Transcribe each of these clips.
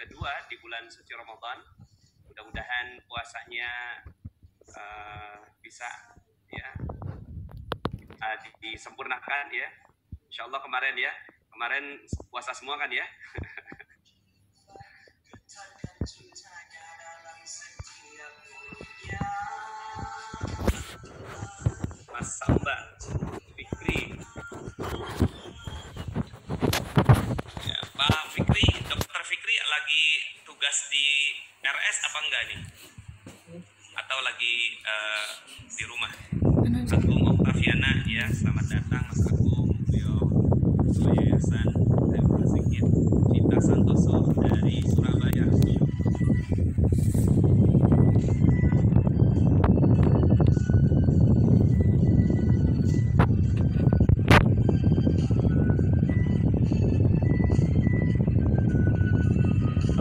kedua di bulan suci Ramadan. Mudah-mudahan puasanya bisa ya disempurnakan ya. Insya Allah kemarin puasa semua kan ya. Mas Samba Fikri ya, Pak Fikri, Dokter Fikri lagi tugas di RS apa enggak nih? Atau lagi di rumah? Agung Oktaviana ya, selamat datang Mas Agung. Beliau Ketua Yayasan Haiful Zikir Cita Santoso dari Surabaya.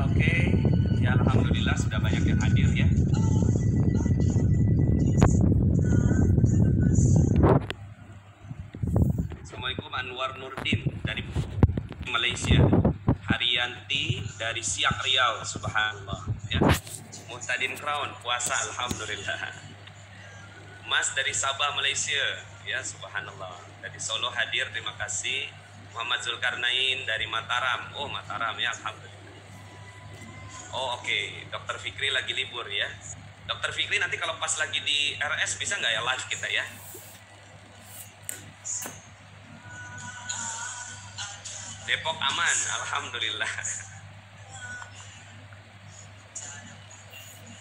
Oke, ya alhamdulillah sudah banyak yang hadir ya. Assalamualaikum, Anwar Nurdin dari Malaysia, Haryanti dari Siak Riau, subhanallah ya. Muhtadin Crown puasa alhamdulillah. Mas dari Sabah Malaysia ya, subhanallah. Dari Solo hadir, terima kasih. Muhammad Zulkarnain dari Mataram. Oh Mataram ya, alhamdulillah. Oh oke, Dokter Fikri lagi libur ya. Dokter Fikri nanti kalau pas lagi di RS bisa nggak ya live kita ya? Depok aman, alhamdulillah.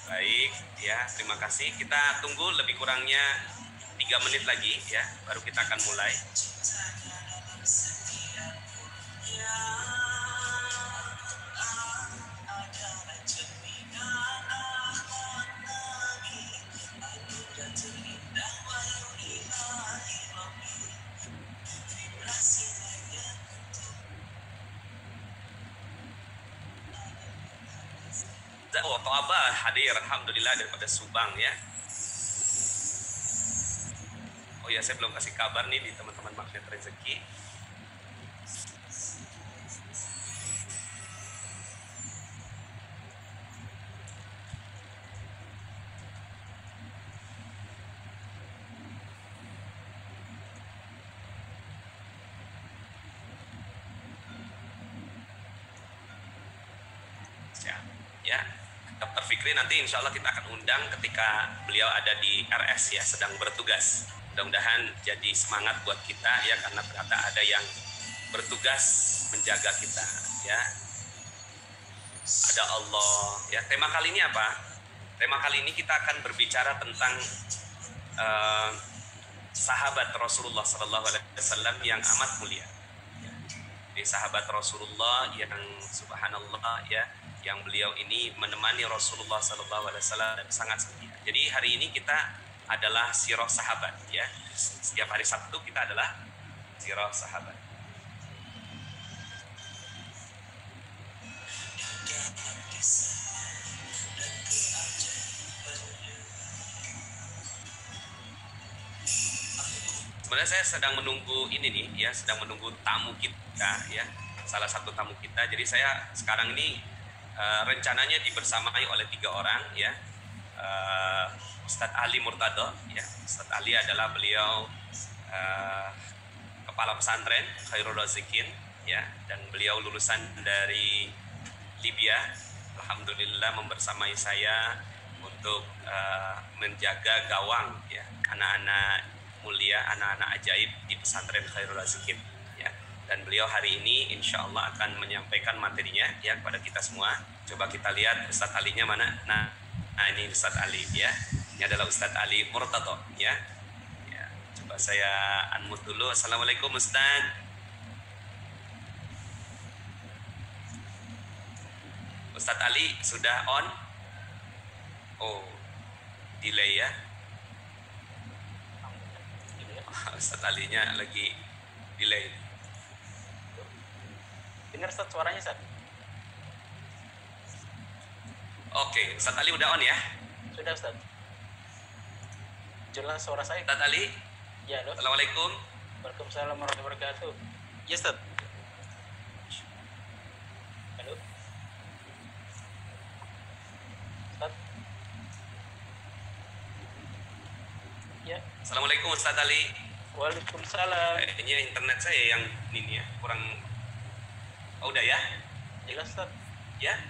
Baik ya, terima kasih. Kita tunggu lebih kurangnya 3 menit lagi ya, baru kita akan mulai. Oh, Toaba hadir, alhamdulillah daripada Subang ya. Oh ya, saya belum kasih kabar nih di teman-teman Magnet Rezeki. Ya, Dokter Fikri nanti insya Allah kita akan undang ketika beliau ada di RS ya, sedang bertugas. Mudah-mudahan jadi semangat buat kita ya, karena ternyata ada yang bertugas menjaga kita ya. Ada Allah ya. Tema kali ini apa? Tema kali ini kita akan berbicara tentang sahabat Rasulullah SAW yang amat mulia. Jadi sahabat Rasulullah yang subhanallah ya, yang beliau ini menemani Rasulullah SAW dan sangat setia. Jadi hari ini kita adalah sirah sahabat ya. Setiap hari Sabtu kita adalah sirah sahabat. Sebenarnya saya sedang menunggu ini nih ya, sedang menunggu tamu kita ya, salah satu tamu kita. Jadi saya sekarang ini rencananya dibersamai oleh 3 orang ya. Ustadz Ali Murtado ya. Ustadz Ali adalah beliau kepala pesantren Khairul Razikin ya, dan beliau lulusan dari Libya. Alhamdulillah membersamai saya untuk menjaga gawang ya, anak-anak mulia, anak-anak ajaib di pesantren Khairul Razikin ya. Dan beliau hari ini insya Allah akan menyampaikan materinya ya kepada kita semua. Coba kita lihat Ustadz Ali-nya mana. Nah ini Ustadz Ali ya. Ini adalah Ustadz Ali Murtado ya. Ya, coba saya unmute dulu. Assalamualaikum Ustadz. Ustadz Ali sudah on? Oh, delay ya. Ustadz Ali-nya lagi delay. Dengar Ustadz suaranya Ustadz? Oke, Ustadz Ali udah on ya? Sudah Ustadz. Jelas suara saya? Ustadz Ali? Ya, halo. Assalamualaikum. Waalaikumsalam warahmatullahi wabarakatuh. Ya Ustadz. Halo. Ya. Assalamualaikum Ustadz Ali. Waalaikumsalam. Kayaknya internet saya yang ini ya kurang. Oh, udah ya? Jelas Ustaz. Ya.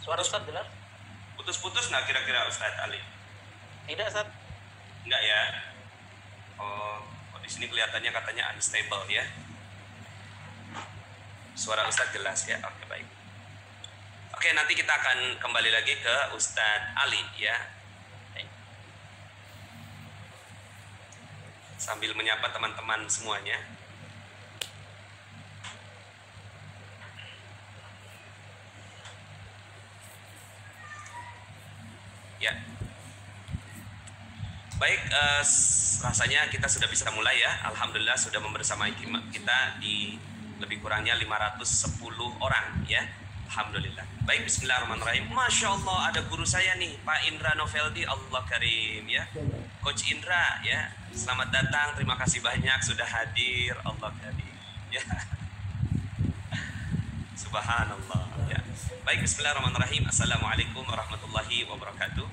Suara Ustaz jelas? Putus-putus nggak kira-kira Ustadz Ali? Tidak Ustaz. Enggak ya. Oh, di sini kelihatannya katanya unstable ya. Suara Ustadz jelas ya. Oke, baik. Oke, nanti kita akan kembali lagi ke Ustadz Ali ya. Sambil menyapa teman-teman semuanya. Ya. Baik, rasanya kita sudah bisa mulai ya. Alhamdulillah sudah membersamai kita di lebih kurangnya 510 orang ya. Alhamdulillah. Baik, bismillahirrahmanirrahim. Masya Allah, ada guru saya nih, Pak Indra Noveldi, Allah Karim ya. Coach Indra ya, selamat datang, terima kasih banyak sudah hadir, Allah Karim ya. Subhanallah ya. Baik, bismillahirrahmanirrahim. Assalamualaikum warahmatullahi wabarakatuh.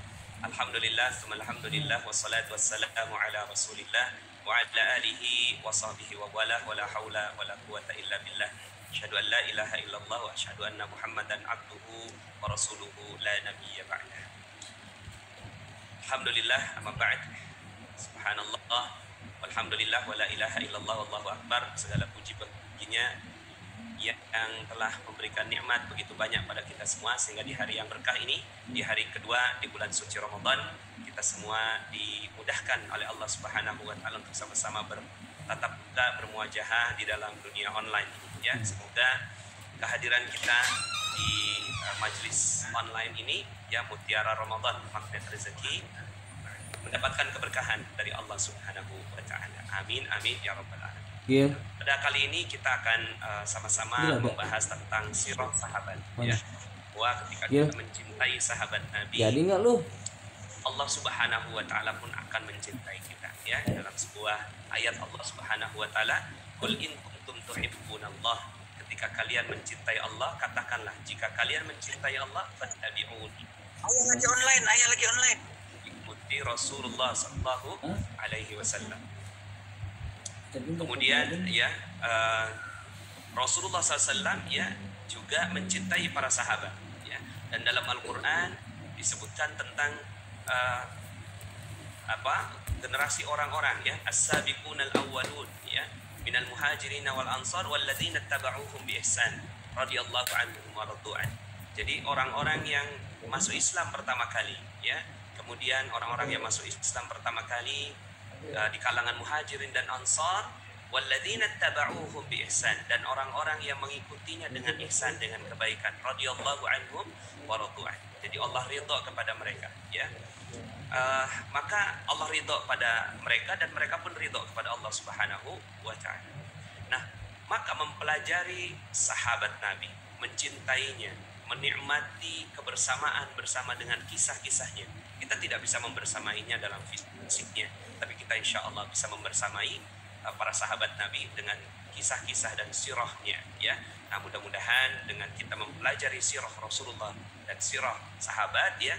Alhamdulillah, alhamdulillah, wassalatu wassalamu ala rasulillah wa ala alihi wa sahbihi wa wala wa la hawla wa la quwata illa billah. Asyhadu an la ilaha illallah wa asyhadu anna Muhammadan abduhu wa rasuluhu la nabiyya ba'da. Alhamdulillah, amma ba'd. Subhanallah, walhamdulillah, wa la ilaha illallah, wallahu akbar. Segala puji baginya yang telah memberikan nikmat begitu banyak pada kita semua, sehingga di hari yang berkah ini, di hari kedua di bulan suci Ramadan, kita semua dimudahkan oleh Allah Subhanahu wa taala untuk sama-sama bertatap muka, bermuajahah di dalam dunia online ya. Semoga kehadiran kita di majelis online ini ya, Mutiara Ramadan, magnet rezeki, mendapatkan keberkahan dari Allah Subhanahu wa taala. Amin amin ya rabbal alamin. Yeah. Pada kali ini kita akan sama-sama membahas tentang sirah sahabat ya. Bahwa ketika kita mencintai sahabat Nabi, jadi nggak lu? Allah Subhanahu wa taala pun akan mencintai kita ya. Dalam sebuah ayat Allah Subhanahu wa taala, "Qul in kuntum tuhibbunallah." Ketika kalian mencintai Allah, katakanlah, jika kalian mencintai Allah, fattabi'uni. Ayat lagi online. Ikuti Rasulullah sallallahu alaihi wasallam. Kemudian ya, Rasulullah SAW ya juga mencintai para sahabat ya. Dan dalam Al-Quran disebutkan tentang generasi orang-orang ya, as-sabiqunal awwalun ya, minal muhajirin wal ansar walladzina tabauhum bi ihsan radhiyallahu anhum wa radu'an. Jadi orang-orang yang masuk Islam pertama kali ya, kemudian orang-orang yang masuk Islam pertama kali di kalangan muhajirin dan ansar, walladzina tabauhum bi ihsan, dan orang-orang yang mengikutinya dengan ihsan, dengan kebaikan, radhiyallahu anhum wa radu'an. Jadi Allah ridha kepada mereka ya. Maka Allah ridha pada mereka dan mereka pun ridha kepada Allah Subhanahu wa taala. Nah, maka mempelajari sahabat Nabi, mencintainya, menikmati kebersamaan bersama dengan kisah-kisahnya. Kita tidak bisa membersamainya dalam fisiknya, tapi kita insya Allah bisa membersamai para sahabat Nabi dengan kisah-kisah dan sirahnya ya. Nah, mudah-mudahan dengan kita mempelajari sirah Rasulullah dan sirah sahabat ya,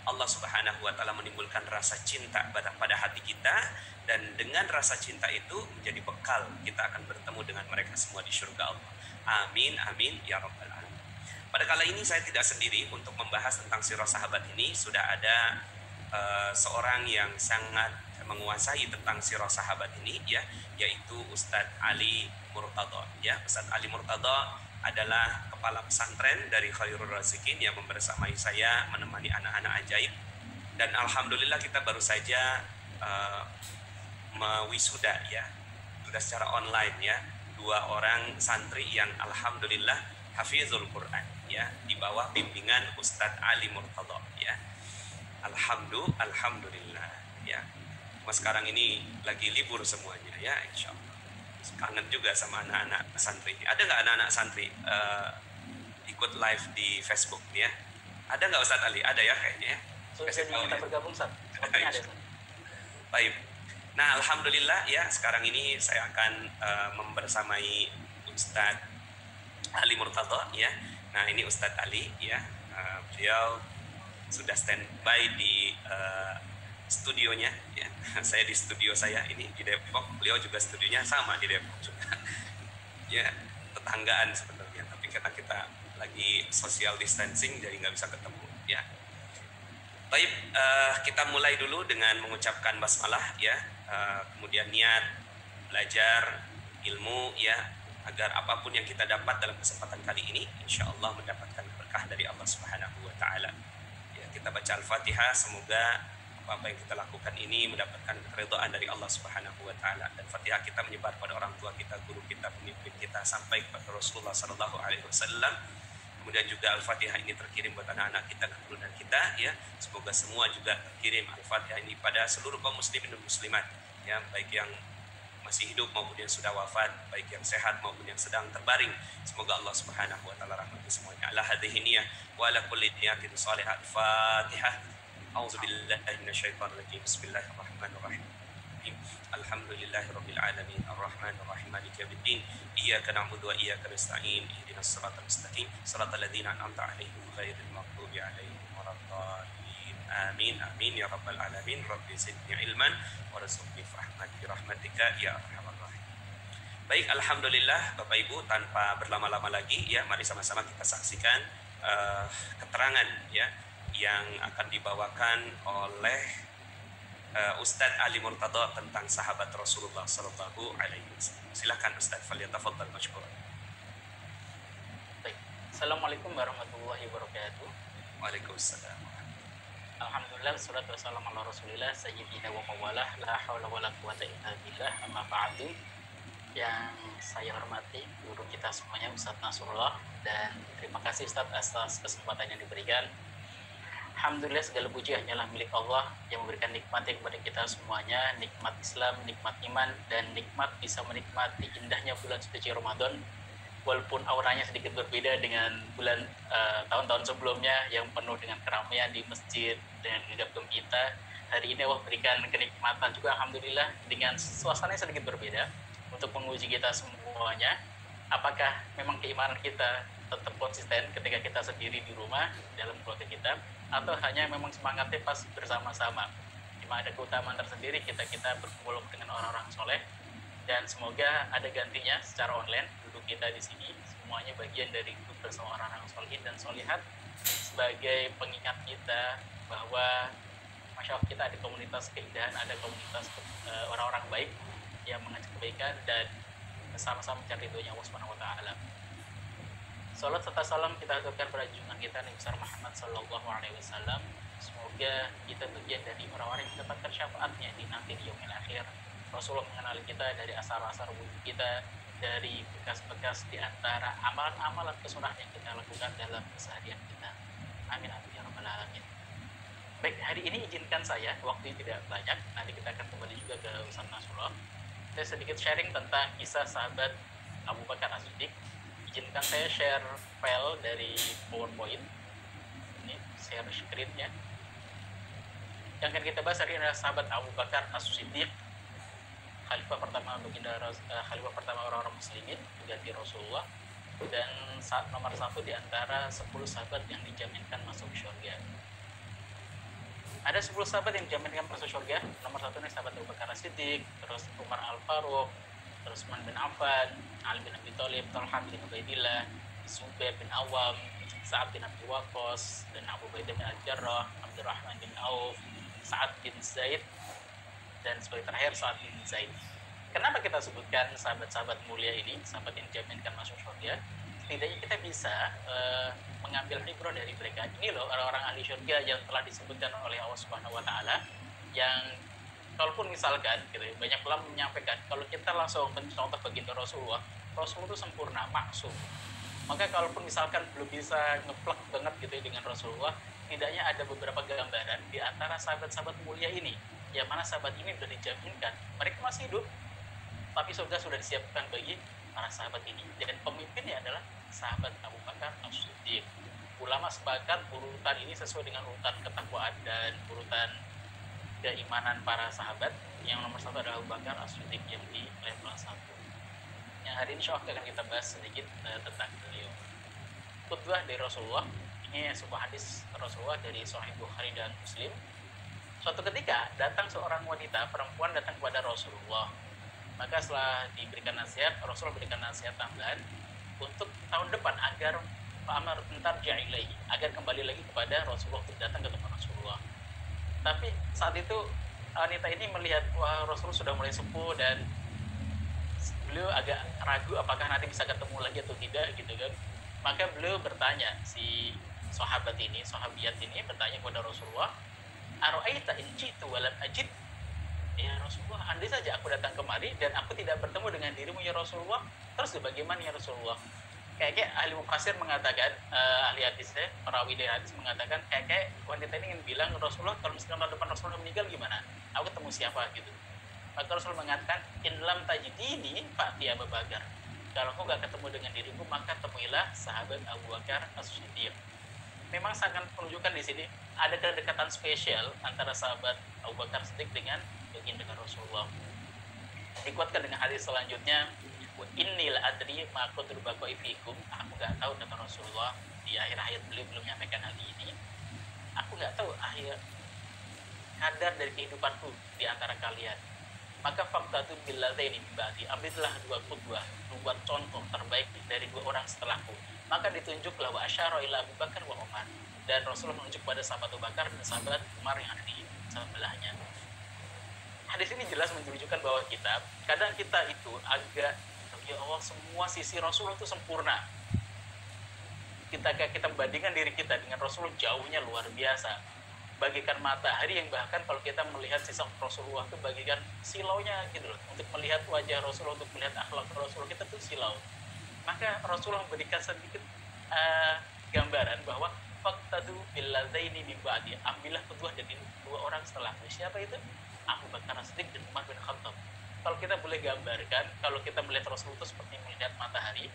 Allah Subhanahu wa taala menimbulkan rasa cinta pada hati kita, dan dengan rasa cinta itu menjadi bekal kita akan bertemu dengan mereka semua di surga Allah. Amin amin ya rabbal alamin. Pada kali ini saya tidak sendiri untuk membahas tentang sirah sahabat ini. Sudah ada seorang yang sangat menguasai tentang sirah sahabat ini ya, yaitu Ustadz Ali Murtada ya. Ustadz Ali Murtada adalah kepala pesantren dari Khairul Razikin yang membersamai saya menemani anak-anak ajaib, dan alhamdulillah kita baru saja mewisuda ya, sudah secara online ya, 2 orang santri yang alhamdulillah hafizul Quran ya, di bawah bimbingan Ustadz Ali Murtada ya. Alhamdulillah ya. Mas sekarang ini lagi libur semuanya ya, insya Allah. Kangen juga sama anak-anak santri. Ada nggak anak-anak santri ikut live di Facebook ya? Ada nggak Ustadz Ali? Ada ya kayaknya ya. Sudah kita bergabung Ustaz. Sepertinya ada Ustaz. Baik. Nah, alhamdulillah ya, sekarang ini saya akan membersamai Ustadz Ali Murtada ya. Nah, ini Ustadz Ali ya. Beliau sudah standby di studionya ya. Saya di studio saya ini di Depok, beliau juga studionya sama di Depok juga. Ya, tetanggaan sebenarnya, tapi karena kita lagi social distancing jadi nggak bisa ketemu ya. Baik, kita mulai dulu dengan mengucapkan basmalah ya, kemudian niat belajar ilmu ya, agar apapun yang kita dapat dalam kesempatan kali ini insya Allah mendapatkan berkah dari Allah Subhanahu wa Ta'ala ya. Kita baca Al-Fatihah, semoga apa yang kita lakukan ini mendapatkan keridhaan dari Allah Subhanahu wa Ta'ala, dan Fatihah kita menyebar pada orang tua kita, guru kita, pemimpin kita, sampai kepada Rasulullah sallallahu alaihi wasallam. Kemudian juga Al-Fatihah ini terkirim buat anak-anak kita, keturunan kita ya. Semoga semua juga terkirim Al-Fatihah ini pada seluruh kaum muslimin dan muslimat ya, baik yang masih hidup maupun yang sudah wafat, baik yang sehat maupun yang sedang terbaring. Semoga Allah Subhanahu wa Ta'ala rahmati semuanya. Ala hadhihi niyah wa ala kulli niyatin salihah. Al-Fatihah. A'udzubillahi minasyaitonir rajim. Bismillahirrahmanirrahim. Alhamdulillahirabbil alamin arrahmanir rahim maliki yaumiddin iyyaka na'budu wa iyyaka nasta'in ihdinas siratal mustaqim siratal ladzina an'amta 'alaihim ghairil maghdubi 'alaihim waladdallin amin amin ya rabbal alamin rabbi zidni ilman warzuqni rahmatika ya arhamar rahim. Baik, alhamdulillah Bapak Ibu, tanpa berlama-lama lagi ya, mari sama-sama kita saksikan keterangan ya yang akan dibawakan oleh Ustadz Ali Murtada tentang sahabat Rasulullah Sallallahu Alaihi Wasallam. Silakan Ustadz, falyatafaddal mashkur. Baik. Assalamualaikum warahmatullahi wabarakatuh. Waalaikumsalam. Alhamdulillah, salatu wassalamu ala Rasulillah sayyidina wa mawalah, la haula wala quwata illa billah, amma ba'du. Yang saya hormati guru kita semuanya, Ustadz Nasrullah, dan terima kasih Ustadz atas kesempatan yang diberikan. Alhamdulillah, segala puji hanyalah milik Allah yang memberikan nikmatnya kepada kita semuanya, nikmat Islam, nikmat iman, dan nikmat bisa menikmati indahnya bulan suci Ramadan. Walaupun auranya sedikit berbeda dengan bulan tahun-tahun sebelumnya yang penuh dengan keramaian di masjid dan di dapur kita, hari ini Allah berikan kenikmatan juga alhamdulillah dengan suasana yang sedikit berbeda untuk menguji kita semuanya. Apakah memang keimanan kita tetap konsisten ketika kita sendiri di rumah dalam keluarga kita, atau hanya memang semangatnya pas bersama-sama? Memang ada keutamaan tersendiri kita berkumpul dengan orang-orang soleh, dan semoga ada gantinya secara online. Duduk kita di sini semuanya bagian dari duduk bersama orang-orang soleh dan solihat, sebagai pengingat kita bahwa masya Allah kita ada komunitas keindahan, ada komunitas orang-orang baik yang mengajak kebaikan dan sama-sama mencari ridhonya Allah Subhanahu wa Ta'ala. Salat serta salam kita aturkan pada junjungan kita Nabi besar Muhammad sallallahu alaihi wasallam. Semoga kita bagian dari orang-orang yang mendapatkan syafaatnya di nanti di yaumil akhir. Rasulullah mengenali kita dari asar-asar wudhu kita, dari bekas-bekas di antara amalan-amalan kesunahan yang kita lakukan dalam keseharian kita. Amin amin ya rabbal alamin. Baik, hari ini izinkan saya, waktu tidak banyak, nanti kita akan kembali juga ke Ustaz Nasrullah. Saya sedikit sharing tentang kisah sahabat Abu Bakar As-Siddiq. Izinkan saya share file dari PowerPoint. Ini share screen-nya. Yang akan kita bahas hari ini adalah sahabat Abu Bakar As-Siddiq, khalifah pertama khalifah pertama orang-orang muslimin mengganti Rasulullah, dan nomor 1 di antara 10 sahabat yang dijaminkan masuk surga. Ada 10 sahabat yang dijaminkan masuk surga. Nomor 1 ini sahabat Abu Bakar As-Siddiq, terus Umar Al-Faruq, terus Utsman bin Affan, Ali bin Abi Thalib, Talha bin Ubaidillah, Zubair bin Awam, Sa'ad bin Abi Waqqas, dan Abu Ubaidah bin Al-Jarrah, Abdurrahman bin Auf, Sa'ad bin Zaid, dan sebagai terakhir Sa'ad bin Zaid. Kenapa kita sebutkan sahabat-sahabat mulia ini, sahabat yang dijaminkan masuk surga? Setidaknya kita bisa mengambil ibrah dari mereka. Ini loh orang-orang ahli surga yang telah disebutkan oleh Allah Subhanahu wa Ta'ala, yang kalaupun misalkan gitu, banyak ulama menyampaikan kalau kita langsung mencontoh baginda Rasulullah itu sempurna, maksum. Maka kalaupun misalkan belum bisa ngeplek banget gitu dengan Rasulullah, tidaknya ada beberapa gambaran di antara sahabat-sahabat mulia ini, yang mana sahabat ini sudah dijaminkan mereka masih hidup, tapi surga sudah disiapkan bagi para sahabat ini. Dan pemimpinnya adalah sahabat Abu Bakar As-Siddiq. Ulama sepakat urutan ini sesuai dengan urutan ketakwaan dan urutan keimanan para sahabat. Yang nomor 1 adalah Abu Bakar As-Siddiq yang di level 1. Yang hari ini insya Allah akan kita bahas sedikit tentang beliau. Khutbah dari Rasulullah. Ini sebuah hadis Rasulullah dari Sahih Bukhari dan Muslim, Suatu ketika datang seorang wanita, perempuan datang kepada Rasulullah. Maka setelah diberikan nasihat, Rasulullah berikan nasihat tambahan untuk tahun depan agar Amar entar ilaihi, agar kembali lagi kepada Rasulullah untuk datang ketemu Rasulullah. Tapi saat itu wanita ini melihat wah Rasulullah sudah mulai sepuh dan beliau agak ragu apakah nanti bisa ketemu lagi atau tidak gitu kan. Maka beliau bertanya, si sahabiat ini bertanya kepada Rasulullah, "Ara'aita in jitu walam ajid?" Ya Rasulullah, andai saja aku datang kemari dan aku tidak bertemu dengan dirimu ya Rasulullah, terus bagaimana ya Rasulullah? Kayak ahli mufasir mengatakan, ahli hadisnya, perawi dari hadis mengatakan kayak wanita ini ingin bilang Rasulullah kalau misalkan depan Rasulullah meninggal gimana? Aku ketemu siapa gitu. Maka Rasul mengatakan, in lam tajidini fa'ti Abu Bakar. Kalau kau gak ketemu dengan dirimu, maka temuilah sahabat Abu Bakar As-Siddiq. Memang sangat menunjukkan di sini ada kedekatan spesial antara sahabat Abu Bakar Siddiq dengan Rasulullah. Dikuatkan dengan hadis selanjutnya, innil adri ma qadru baqa'i fikum. Aku gak tahu kata Rasulullah di akhir hayat beliau belum menyampaikan hal ini. Aku gak tahu akhir kadar dari kehidupanku di antara kalian. Maka faktatu billadaini ba'di, ambillah dua qudwah, dua contoh terbaik dari dua orang setelahku. Maka ditunjuklah wa asyara ila Abu Bakar wa Umar, dan Rasulullah menunjuk pada sahabat Abu Bakar dan sahabat Umar yang ada di sebelahnya. Hadis ini jelas menunjukkan bahwa kadang kita itu agak, ya Allah, semua sisi Rasulullah itu sempurna. Kita bandingkan diri kita dengan Rasulullah, jauhnya luar biasa. Bagikan matahari yang bahkan kalau kita melihat sisa Rasulullah itu bagikan silaunya gitu loh. Untuk melihat wajah Rasulullah, untuk melihat akhlak Rasulullah, kita tuh silau. Maka Rasulullah memberikan sedikit gambaran bahwa faqtadu billadaini min ba'di, ambillah kedua dari dua orang setelahku. Siapa itu? Abu Bakar As-Siddiq dan Umar bin Khattab. Kalau kita boleh gambarkan, kalau kita melihat Rasulullah itu seperti melihat matahari,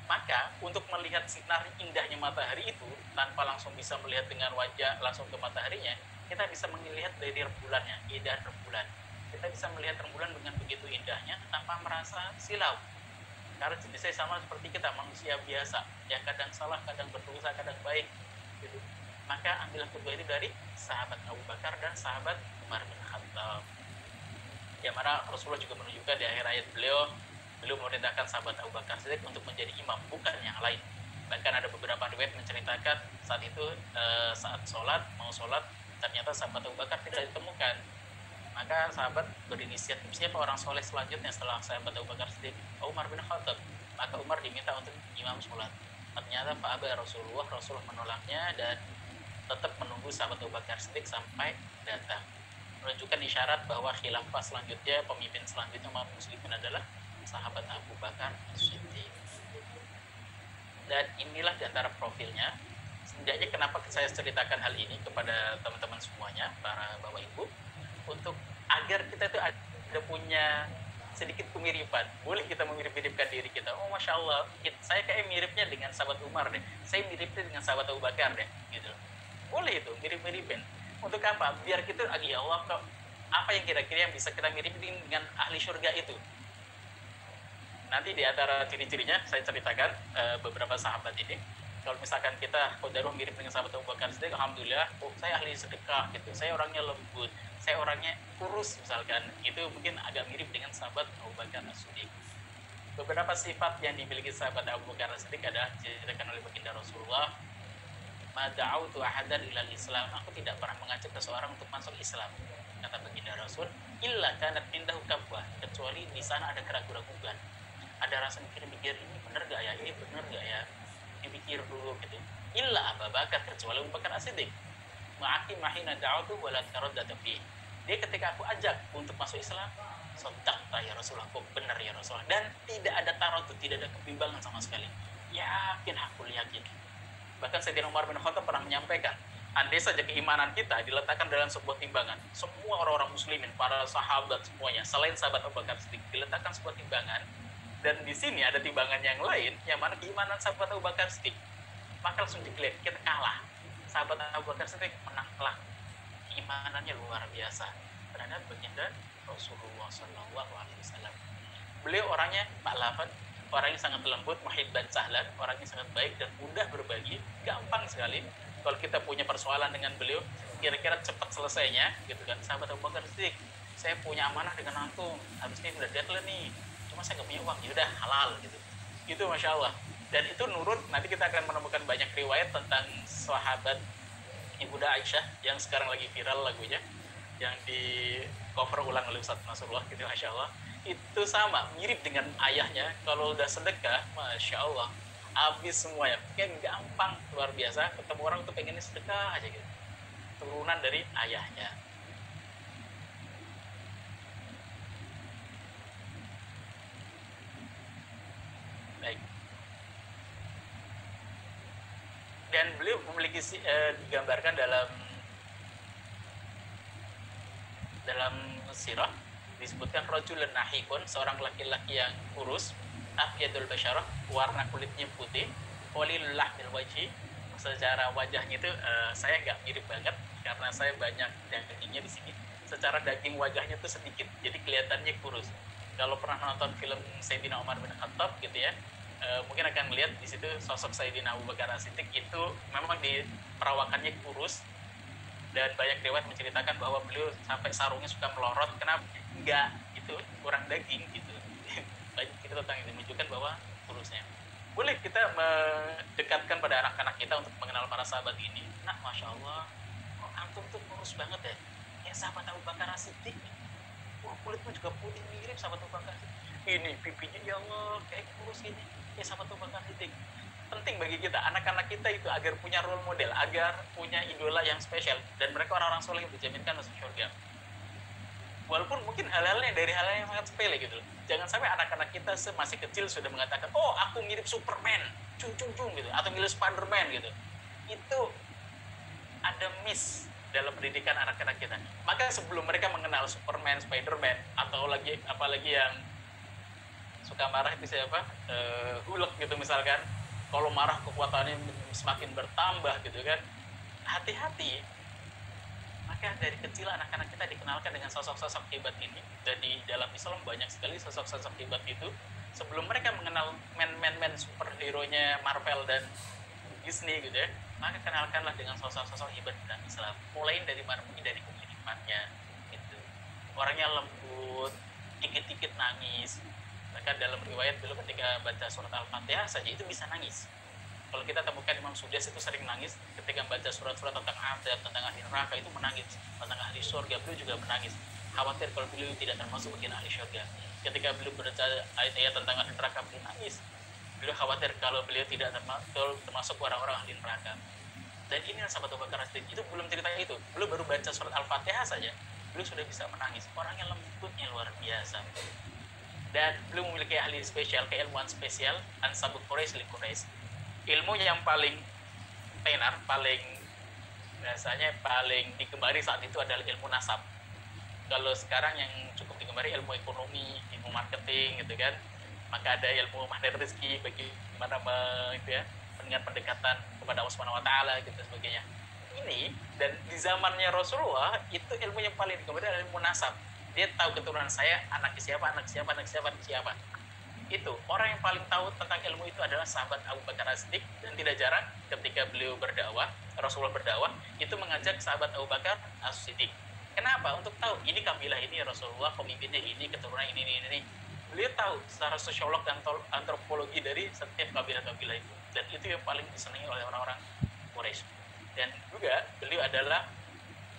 maka untuk melihat sinar indahnya matahari itu tanpa langsung bisa melihat dengan wajah langsung ke mataharinya, kita bisa melihat dari rembulannya, indah rembulan. Kita bisa melihat rembulan dengan begitu indahnya tanpa merasa silau. Karena jenisnya sama seperti kita, manusia biasa, yang kadang salah, kadang berdosa, kadang baik gitu. Maka ambillah kedua itu dari sahabat Abu Bakar dan sahabat Umar bin Khattab. Yang mana Rasulullah juga menunjukkan di akhir ayat beliau memerintahkan sahabat Abu Bakar Siddiq untuk menjadi imam, bukan yang lain. Bahkan ada beberapa riwayat menceritakan saat itu saat mau sholat ternyata sahabat Abu Bakar tidak ditemukan. Maka sahabat berinisiatif, siapa orang soleh selanjutnya setelah sahabat Abu Bakar Siddiq? Umar bin Khattab. Maka Umar diminta untuk imam sholat. Ternyata Rasulullah menolaknya dan tetap menunggu sahabat Abu Bakar Siddiq sampai datang. Menunjukkan isyarat bahwa khilafah selanjutnya, pemimpin selanjutnya umat muslimin adalah sahabat Abu Bakar As-Siddiq. Dan inilah diantara profilnya. Setidaknya kenapa saya ceritakan hal ini kepada teman-teman semuanya, para bapak ibu, untuk agar kita itu ada punya sedikit kemiripan. Boleh kita memirip-miripkan diri kita. Oh Masya Allah, saya kayak miripnya dengan sahabat Umar deh. Saya miripnya dengan sahabat Abu Bakar deh. Gitu. Boleh itu, mirip-miripin. Untuk apa? Biar kita, ya Allah, apa yang kira-kira yang bisa kita miripin dengan ahli surga itu? Nanti di antara ciri-cirinya saya ceritakan beberapa sahabat ini. Kalau misalkan kita kodaruh mirip dengan sahabat Abu Bakar Siddiq, alhamdulillah, saya ahli sedekah gitu, saya orangnya lembut, saya orangnya kurus misalkan, itu mungkin agak mirip dengan sahabat Abu Bakar Siddiq. Beberapa sifat yang dimiliki sahabat Abu Bakar Siddiq adalah diceritakan oleh baginda Rasulullah, ma da'autu ahadan ilal Islam, aku tidak pernah mengajak seseorang untuk masuk Islam, kata baginda Rasul, illa kanat indahu kabwah, kecuali di sana ada keraguan-keraguan, ada rasa mikir-mikir, ini benar gak ya, ini benar gak ya, dipikir dulu gitu. Illa Abu Bakar, kecuali Abu Bakar As-Siddiq, ma'aki mahina da'autu walat karoddata fi, dia ketika aku ajak untuk masuk Islam, sodakta ya Rasulullah, kok benar ya Rasulullah, dan tidak ada tarodut, tidak ada kebimbangan sama sekali, yakin, aku yakin. Bahkan Sayyidina Umar bin Khattab pernah menyampaikan, andai saja keimanan kita diletakkan dalam sebuah timbangan, semua orang-orang muslimin, para sahabat semuanya, selain sahabat Abu Bakar Siddiq, diletakkan sebuah timbangan, dan di sini ada timbangan yang lain, yang mana keimanan sahabat Abu Bakar Siddiq, maka langsung diklihat, kita kalah. Sahabat Abu Bakar Siddiq menang telak, keimanannya luar biasa terhadap baginda Rasulullah SAW. Beliau orangnya maklafan, orangnya sangat lembut, muhibban sahlan, orangnya sangat baik dan mudah berbagi, gampang sekali. Kalau kita punya persoalan dengan beliau, kira-kira cepat selesainya gitu kan. Sahabat Abu Bakar Siddiq, saya punya amanah dengan antum, habis ini udah deadline nih, cuma saya nggak punya uang, ya udah halal gitu. Gitu Masya Allah. Dan itu nurut, nanti kita akan menemukan banyak riwayat tentang sahabat Ibunda Aisyah yang sekarang lagi viral lagunya, yang di cover ulang oleh Ustaz Nasrullah gitu, Masya Allah. Itu sama, mirip dengan ayahnya. Kalau udah sedekah, Masya Allah, habis semua ya, kayak gampang, luar biasa. Ketemu orang tuh pengennya sedekah aja gitu. Turunan dari ayahnya. Baik. Dan beliau memiliki digambarkan dalam sirah disebutkan rajulun nahikun, seorang laki-laki yang kurus, afyadul basyarah, warna kulitnya putih, walilul lahmil wajhi, secara wajahnya itu saya nggak mirip banget karena saya banyak dagingnya di sini. Secara daging wajahnya tuh sedikit, jadi kelihatannya kurus. Kalau pernah nonton film Sayyidina Umar bin Khattab gitu ya, mungkin akan melihat di situ sosok Sayyidina Abu Bakar As-Siddiq itu memang di perawakannya kurus, dan banyak riwayat menceritakan bahwa beliau sampai sarungnya suka melorot. Kenapa? Enggak, itu kurang daging gitu. Banyak cerita tentang itu menunjukkan bahwa kurusnya. Boleh kita mendekatkan pada anak-anak kita untuk mengenal para sahabat ini. Nah, Masya Allah, kok antum tuh kurus banget ya? Ya sahabat Abu Bakar As-Siddiq. Kulitmu juga putih mirip sahabat Abu Bakar As-Siddiq. Ini pipinya ya Allah kayak kurus gini. Ya sahabat Abu Bakar As-Siddiq. Penting bagi kita, anak-anak kita itu agar punya role model, agar punya idola yang spesial, dan mereka orang-orang soleh yang dijaminkan masuk surga. Walaupun mungkin hal-halnya dari hal yang sangat sepele gitu. Jangan sampai anak-anak kita masih kecil sudah mengatakan, oh aku mirip Superman, cung gitu, atau mirip Spiderman gitu. Itu ada miss dalam pendidikan anak-anak kita. Maka sebelum mereka mengenal Superman, Spiderman, atau apalagi yang suka marah itu siapa, Hulk gitu misalkan, kalau marah kekuatannya semakin bertambah gitu kan, hati-hati. Maka dari kecil anak-anak kita dikenalkan dengan sosok-sosok hebat ini, dan di dalam Islam banyak sekali sosok-sosok hebat itu. Sebelum mereka mengenal man superhero-nya Marvel dan Disney gitu ya, maka kenalkanlah dengan sosok-sosok hebat dalam Islam. Mulai dari mana? Mungkin dari kehidupannya gitu. Orangnya lembut, dikit-dikit nangis. Bahkan dalam riwayat dulu ketika baca surat Al-Fatihah saja itu bisa nangis. Kalau kita temukan Imam Sudais itu sering nangis ketika baca surat-surat tentang adab, tentang ahli neraka itu menangis, tentang ahli surga beliau juga menangis. Khawatir kalau beliau tidak termasuk bagian ahli surga. Ketika beliau baca ayat-ayat tentang ahli neraka beliau nangis. Beliau khawatir kalau beliau tidak termasuk orang-orang ahli neraka. Dan ini sahabat Abu Bakar As-Siddiq itu belum cerita itu, beliau baru baca surat Al-Fatihah saja, beliau sudah bisa menangis. Orangnya lembutnya luar biasa. Dan beliau memiliki ahli spesial, keilmuan spesial, ansabut Quraisy li Quraisy. Ilmu yang paling tenar, biasanya paling digemari saat itu adalah ilmu nasab. Kalau sekarang yang cukup digemari ilmu ekonomi, ilmu marketing gitu kan. Maka ada ilmu mahdir rezeki, bagaimana dengan pendekatan kepada Allah Subhanahu wa taala gitu sebagainya. Ini dan di zamannya Rasulullah itu ilmu yang paling digemari adalah ilmu nasab. Dia tahu keturunan saya, anaknya siapa. Itu orang yang paling tahu tentang ilmu itu adalah sahabat Abu Bakar As-Siddiq. Dan tidak jarang ketika beliau berdakwah, Rasulullah berdakwah, itu mengajak sahabat Abu Bakar As-Siddiq. Kenapa? Untuk tahu ini kabilah ini Rasulullah, pemimpinnya ini, keturunan ini. Beliau tahu secara sosiolog dan antropologi dari setiap kabilah-kabilah itu. Dan itu yang paling disenangi oleh orang-orang Quraisy. Dan juga beliau adalah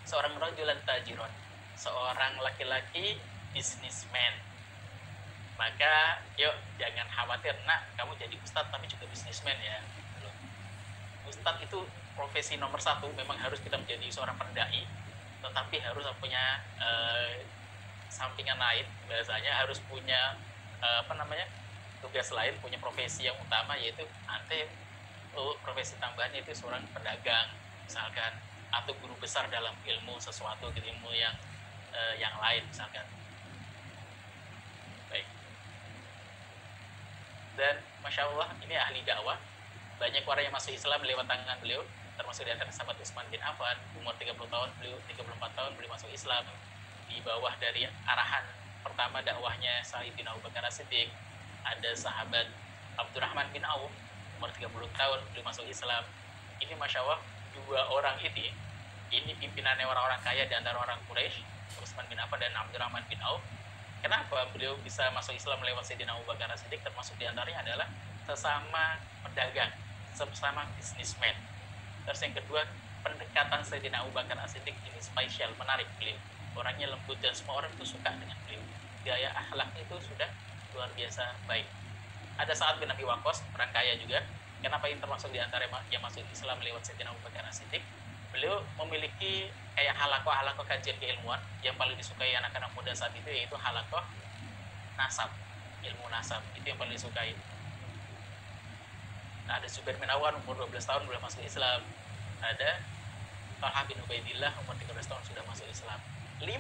seorang rajulan tajiron, seorang laki-laki bisnismen. Maka yuk jangan khawatir, nak kamu jadi ustadz tapi juga bisnismen ya. Ustadz itu profesi nomor satu, memang harus kita menjadi seorang pendai, tetapi harus punya sampingan lain, biasanya harus punya tugas lain, punya profesi yang utama, yaitu profesi tambahannya itu seorang pedagang misalkan, atau guru besar dalam ilmu sesuatu, ilmu yang lain misalkan. Baik. Dan Masya Allah ini ahli dakwah, banyak orang yang masuk Islam lewat tangan beliau, termasuk di antara sahabat Utsman bin Affan. Umur 30 tahun beliau, 34 tahun beliau masuk Islam, di bawah dari arahan pertama dakwahnya Sayyidina Abu Bakar As-Siddiq. Ada sahabat Abdurrahman bin Auf, umur 30 tahun beliau masuk Islam. Ini Masya Allah, dua orang ini ini pimpinannya orang-orang kaya di antara orang Quraisy, Utsman bin Affan dan Abdurrahman bin Auf. Kenapa beliau bisa masuk Islam lewat Sayyidina Abu Bakar As-Siddiq? Termasuk diantaranya adalah sesama pedagang, sesama bisnismen. Terus yang kedua, pendekatan Sayyidina Abu Bakar As-Siddiq ini spesial, menarik beliau. Orangnya lembut dan semua orang itu suka dengan beliau. Gaya akhlaknya itu sudah luar biasa baik. Ada Sa'ad bin Abi Waqqas, orang kaya juga. Kenapa ini termasuk diantara yang masuk Islam lewat Sayyidina Abu Bakar As-Siddiq? Beliau memiliki kayak halakoh kajian keilmuan yang paling disukai anak-anak muda saat itu, yaitu halakoh nasab, ilmu nasab, itu yang paling disukai. Nah, ada Zubair bin Awam umur 12 tahun sudah masuk Islam. Ada Talha bin Ubaidillah umur 13 tahun sudah masuk Islam. 5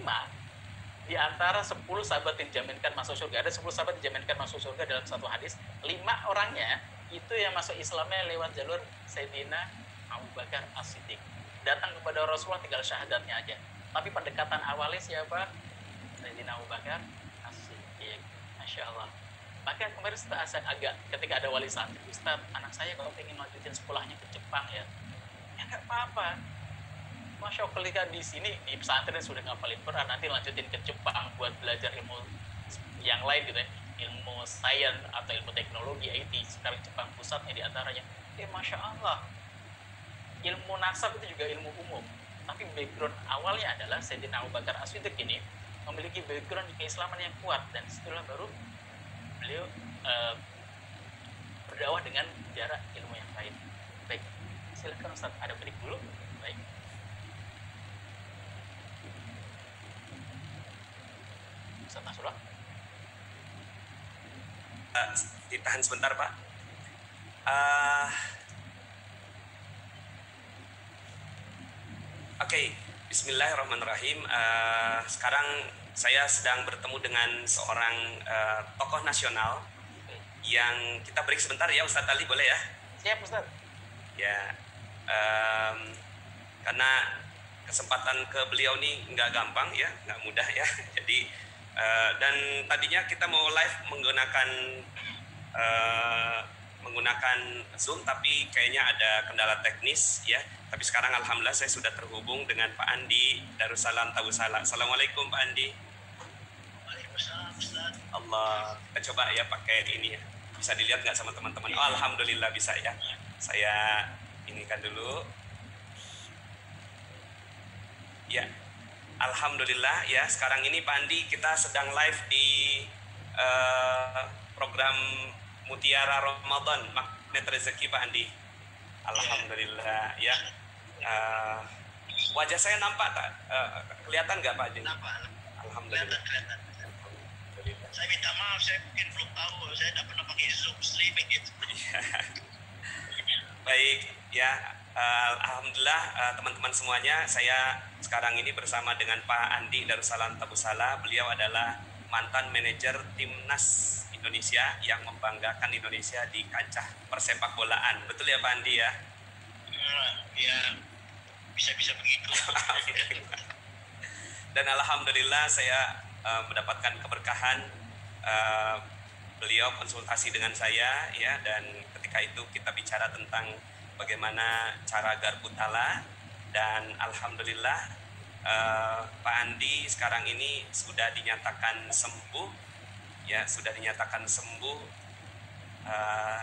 di antara 10 sahabat yang dijaminkan masuk surga. Ada 10 sahabat dijaminkan masuk surga dalam satu hadis. 5 orangnya itu yang masuk Islamnya lewat jalur Sayyidina Abu Bakar As-Siddiq. Datang kepada Rasulullah tinggal syahadatnya aja. Tapi pendekatan awalnya siapa? Sayyidina Abu Bakar As-Siddiq. Masya Allah. Maka kemarin setelah agak ketika ada wali santri, Ustaz, anak saya kalau pengen lanjutin sekolahnya ke Jepang ya nggak apa-apa. Masya Allah, ketika di sini di pesantren sudah ngapalin Quran, nanti lanjutin ke Jepang buat belajar ilmu yang lain gitu ya, ilmu sains atau ilmu teknologi IT. Sekarang Jepang pusatnya di antaranya. Masya Allah, ilmu nasab itu juga ilmu umum, tapi background awalnya adalah Sayyidina Abu Bakar As-Siddiq ini memiliki background keislaman yang kuat, dan setelah baru beliau berdakwah dengan jarak ilmu yang lain. Baik, silakan Ustaz, ada break dulu. Baik. Ustaz Nasrullah. Ditahan sebentar, Pak. Oke, Bismillahirrahmanirrahim. Sekarang saya sedang bertemu dengan seorang tokoh nasional yang kita break sebentar ya, Ustadz Ali, boleh ya? Siap, Ustaz. Ya, karena kesempatan ke beliau ini nggak gampang ya, nggak mudah ya. Jadi dan tadinya kita mau live menggunakan Zoom, tapi kayaknya ada kendala teknis ya. Tapi sekarang alhamdulillah saya sudah terhubung dengan Pak Andi Darussalam Tabusala. Assalamualaikum Pak Andi. Waalaikumsalam Ustaz. Allah, kita coba ya pakai ini ya. Bisa dilihat nggak sama teman-teman? Oh, alhamdulillah bisa ya. Saya inikan dulu. Ya, alhamdulillah ya. Sekarang ini Pak Andi kita sedang live di program Mutiara Ramadan Magnet Rezeki Pak Andi. Alhamdulillah ya. Wajah saya nampak tak? Kelihatan nggak Pak Andi? Nampak. Alhamdulillah. Kelihatan. Saya minta maaf, saya mungkin belum tahu, saya tidak pernah pakai Zoom streaming gitu. Baik ya, alhamdulillah teman-teman semuanya, saya sekarang ini bersama dengan Pak Andi Darussalam Tabusala. Beliau adalah mantan manajer timnas Indonesia yang membanggakan Indonesia di kancah persepak bolaan. Betul ya Pak Andi ya? Ya, bisa-bisa begitu. Dan alhamdulillah saya mendapatkan keberkahan, beliau konsultasi dengan saya ya, dan ketika itu kita bicara tentang bagaimana cara garpu tala, dan alhamdulillah Pak Andi sekarang ini sudah dinyatakan sembuh ya, sudah dinyatakan sembuh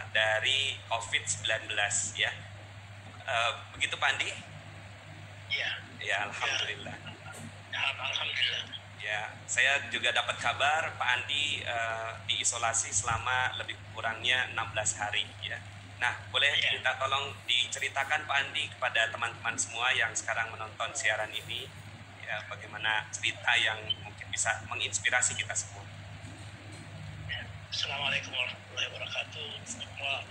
dari COVID-19 ya. Begitu Pak Andi? Iya. Ya alhamdulillah. Ya, alhamdulillah. Ya, saya juga dapat kabar Pak Andi diisolasi selama lebih kurangnya 16 hari ya. Nah, boleh kita tolong diceritakan Pak Andi kepada teman-teman semua yang sekarang menonton siaran ini ya, bagaimana cerita yang mungkin bisa menginspirasi kita semua. Assalamualaikum warahmatullahi wabarakatuh. Semua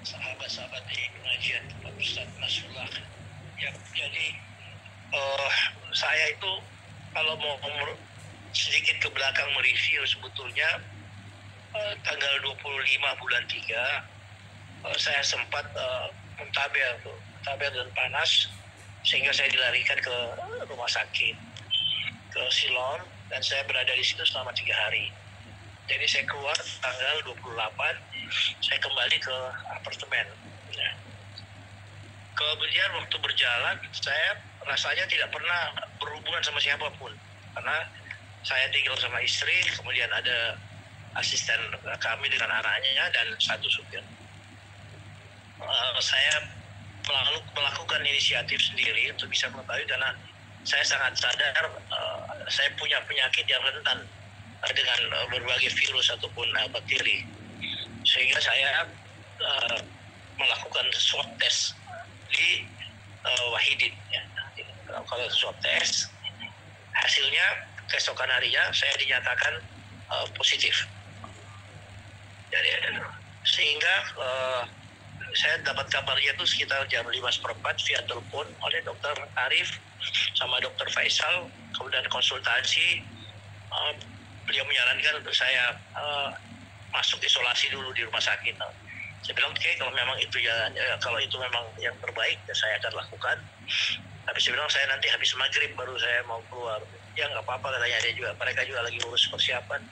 sahabat-sahabat di pengajian Pak Ustaz Nasrullah. Ya, jadi saya itu kalau mau sedikit ke belakang mereview, sebetulnya tanggal 25 bulan 3 saya sempat muntaber dan panas, sehingga saya dilarikan ke rumah sakit, ke Silon, dan saya berada di situ selama 3 hari. Jadi saya keluar tanggal 28, saya kembali ke apartemen. Nah, kemudian waktu berjalan saya rasanya tidak pernah berhubungan sama siapapun karena saya tinggal sama istri, kemudian ada asisten kami dengan anaknya dan satu supir. Saya melakukan inisiatif sendiri untuk bisa mengetahui karena saya sangat sadar saya punya penyakit yang rentan dengan berbagai virus ataupun bakteri, sehingga saya melakukan swab test di Wahidin. Ya. Kalau swab test hasilnya keesokan harinya saya dinyatakan positif. Jadi sehingga saya dapat kabarnya itu sekitar jam 5:04 via telepon oleh Dokter Arif sama Dokter Faisal, kemudian konsultasi. Beliau menyarankan untuk saya masuk isolasi dulu di rumah sakit. Saya bilang oke, kalau memang itu kalau itu memang yang terbaik ya saya akan lakukan. Tapi saya bilang saya nanti habis maghrib baru saya mau keluar. Ya nggak apa-apa katanya, dia juga, mereka juga lagi urus persiapan.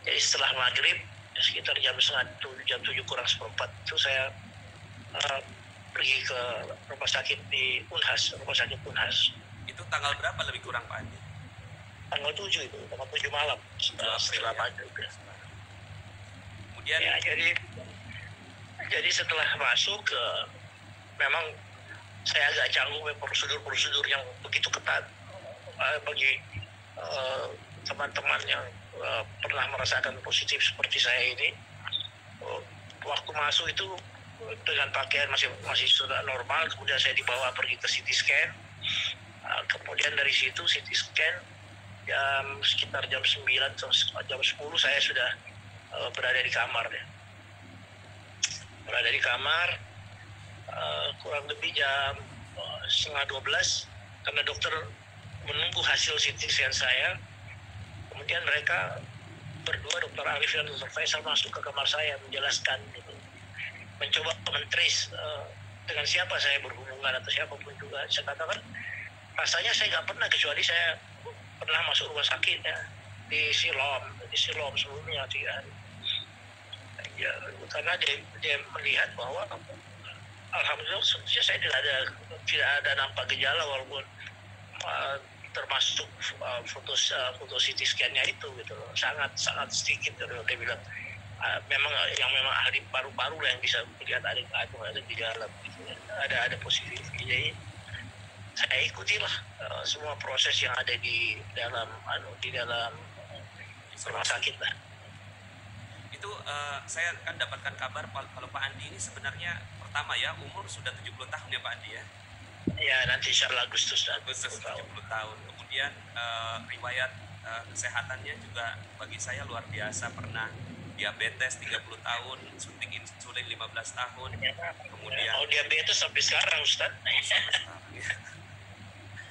Jadi setelah maghrib sekitar jam 7 kurang seperempat itu saya pergi ke rumah sakit di Unhas, rumah sakit Unhas. Itu tanggal berapa lebih kurang Pak Andi? Tanggal 7 itu, tanggal 7 malam setelah maghrib. Ya. Kemudian Ya, jadi setelah masuk memang saya agak canggung dengan prosedur-prosedur yang begitu ketat bagi teman-teman yang pernah merasakan positif seperti saya ini. Waktu masuk itu dengan pakaian masih sudah normal, kemudian saya dibawa pergi ke CT scan. Kemudian dari situ CT scan sekitar jam 9 jam 10 saya sudah berada di kamar ya. Berada di kamar kurang lebih jam 11:30 karena dokter menunggu hasil CT scan saya. Kemudian mereka berdua, Dokter Arif dan Dokter Faisal, masuk ke kamar saya menjelaskan gitu, mencoba mentrace dengan siapa saya berhubungan atau siapapun juga. Saya katakan rasanya saya nggak pernah, kecuali saya pernah masuk rumah sakit ya di Silom sebelumnya 3 hari. Ya, karena dia melihat bahwa alhamdulillah saya tidak ada nampak gejala, walaupun termasuk foto CT scan-nya itu gitu loh, sangat sedikit gitu. Dia bilang memang ahli paru-paru yang bisa melihat ada di dalam gitu. Ada positif. Jadi saya ikutilah semua proses yang ada di dalam rumah sakit lah. Itu saya kan dapatkan kabar kalau Pak Andi ini sebenarnya pertama ya umur sudah 70 tahun ya Pak Andi ya. Ya, nanti insyaallah Agustus 70 tahun. Kemudian riwayat kesehatannya juga bagi saya luar biasa. Pernah diabetes 30 tahun, suntik insulin 15 tahun. Kemudian diabetes sampai sekarang Ustaz.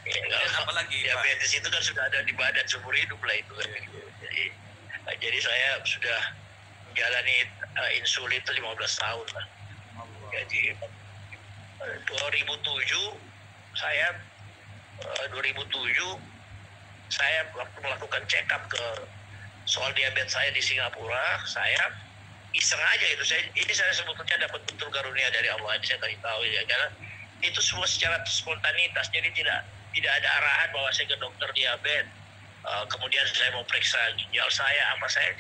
Dan apalagi diabetes Pak? itu kan sudah ada di badan seumur hidup lah itu kan. Jadi saya sudah menjalani insulin itu 15 tahun lah. Jadi 2007 saya waktu melakukan check up ke soal diabetes saya di Singapura, saya iseng aja itu. Saya sebetulnya dapat betul karunia dari Allah, saya tahu ya, karena itu semua secara spontanitas. Jadi tidak ada arahan bahwa saya ke dokter diabetes. Kemudian saya mau periksa ginjal saya, apa saya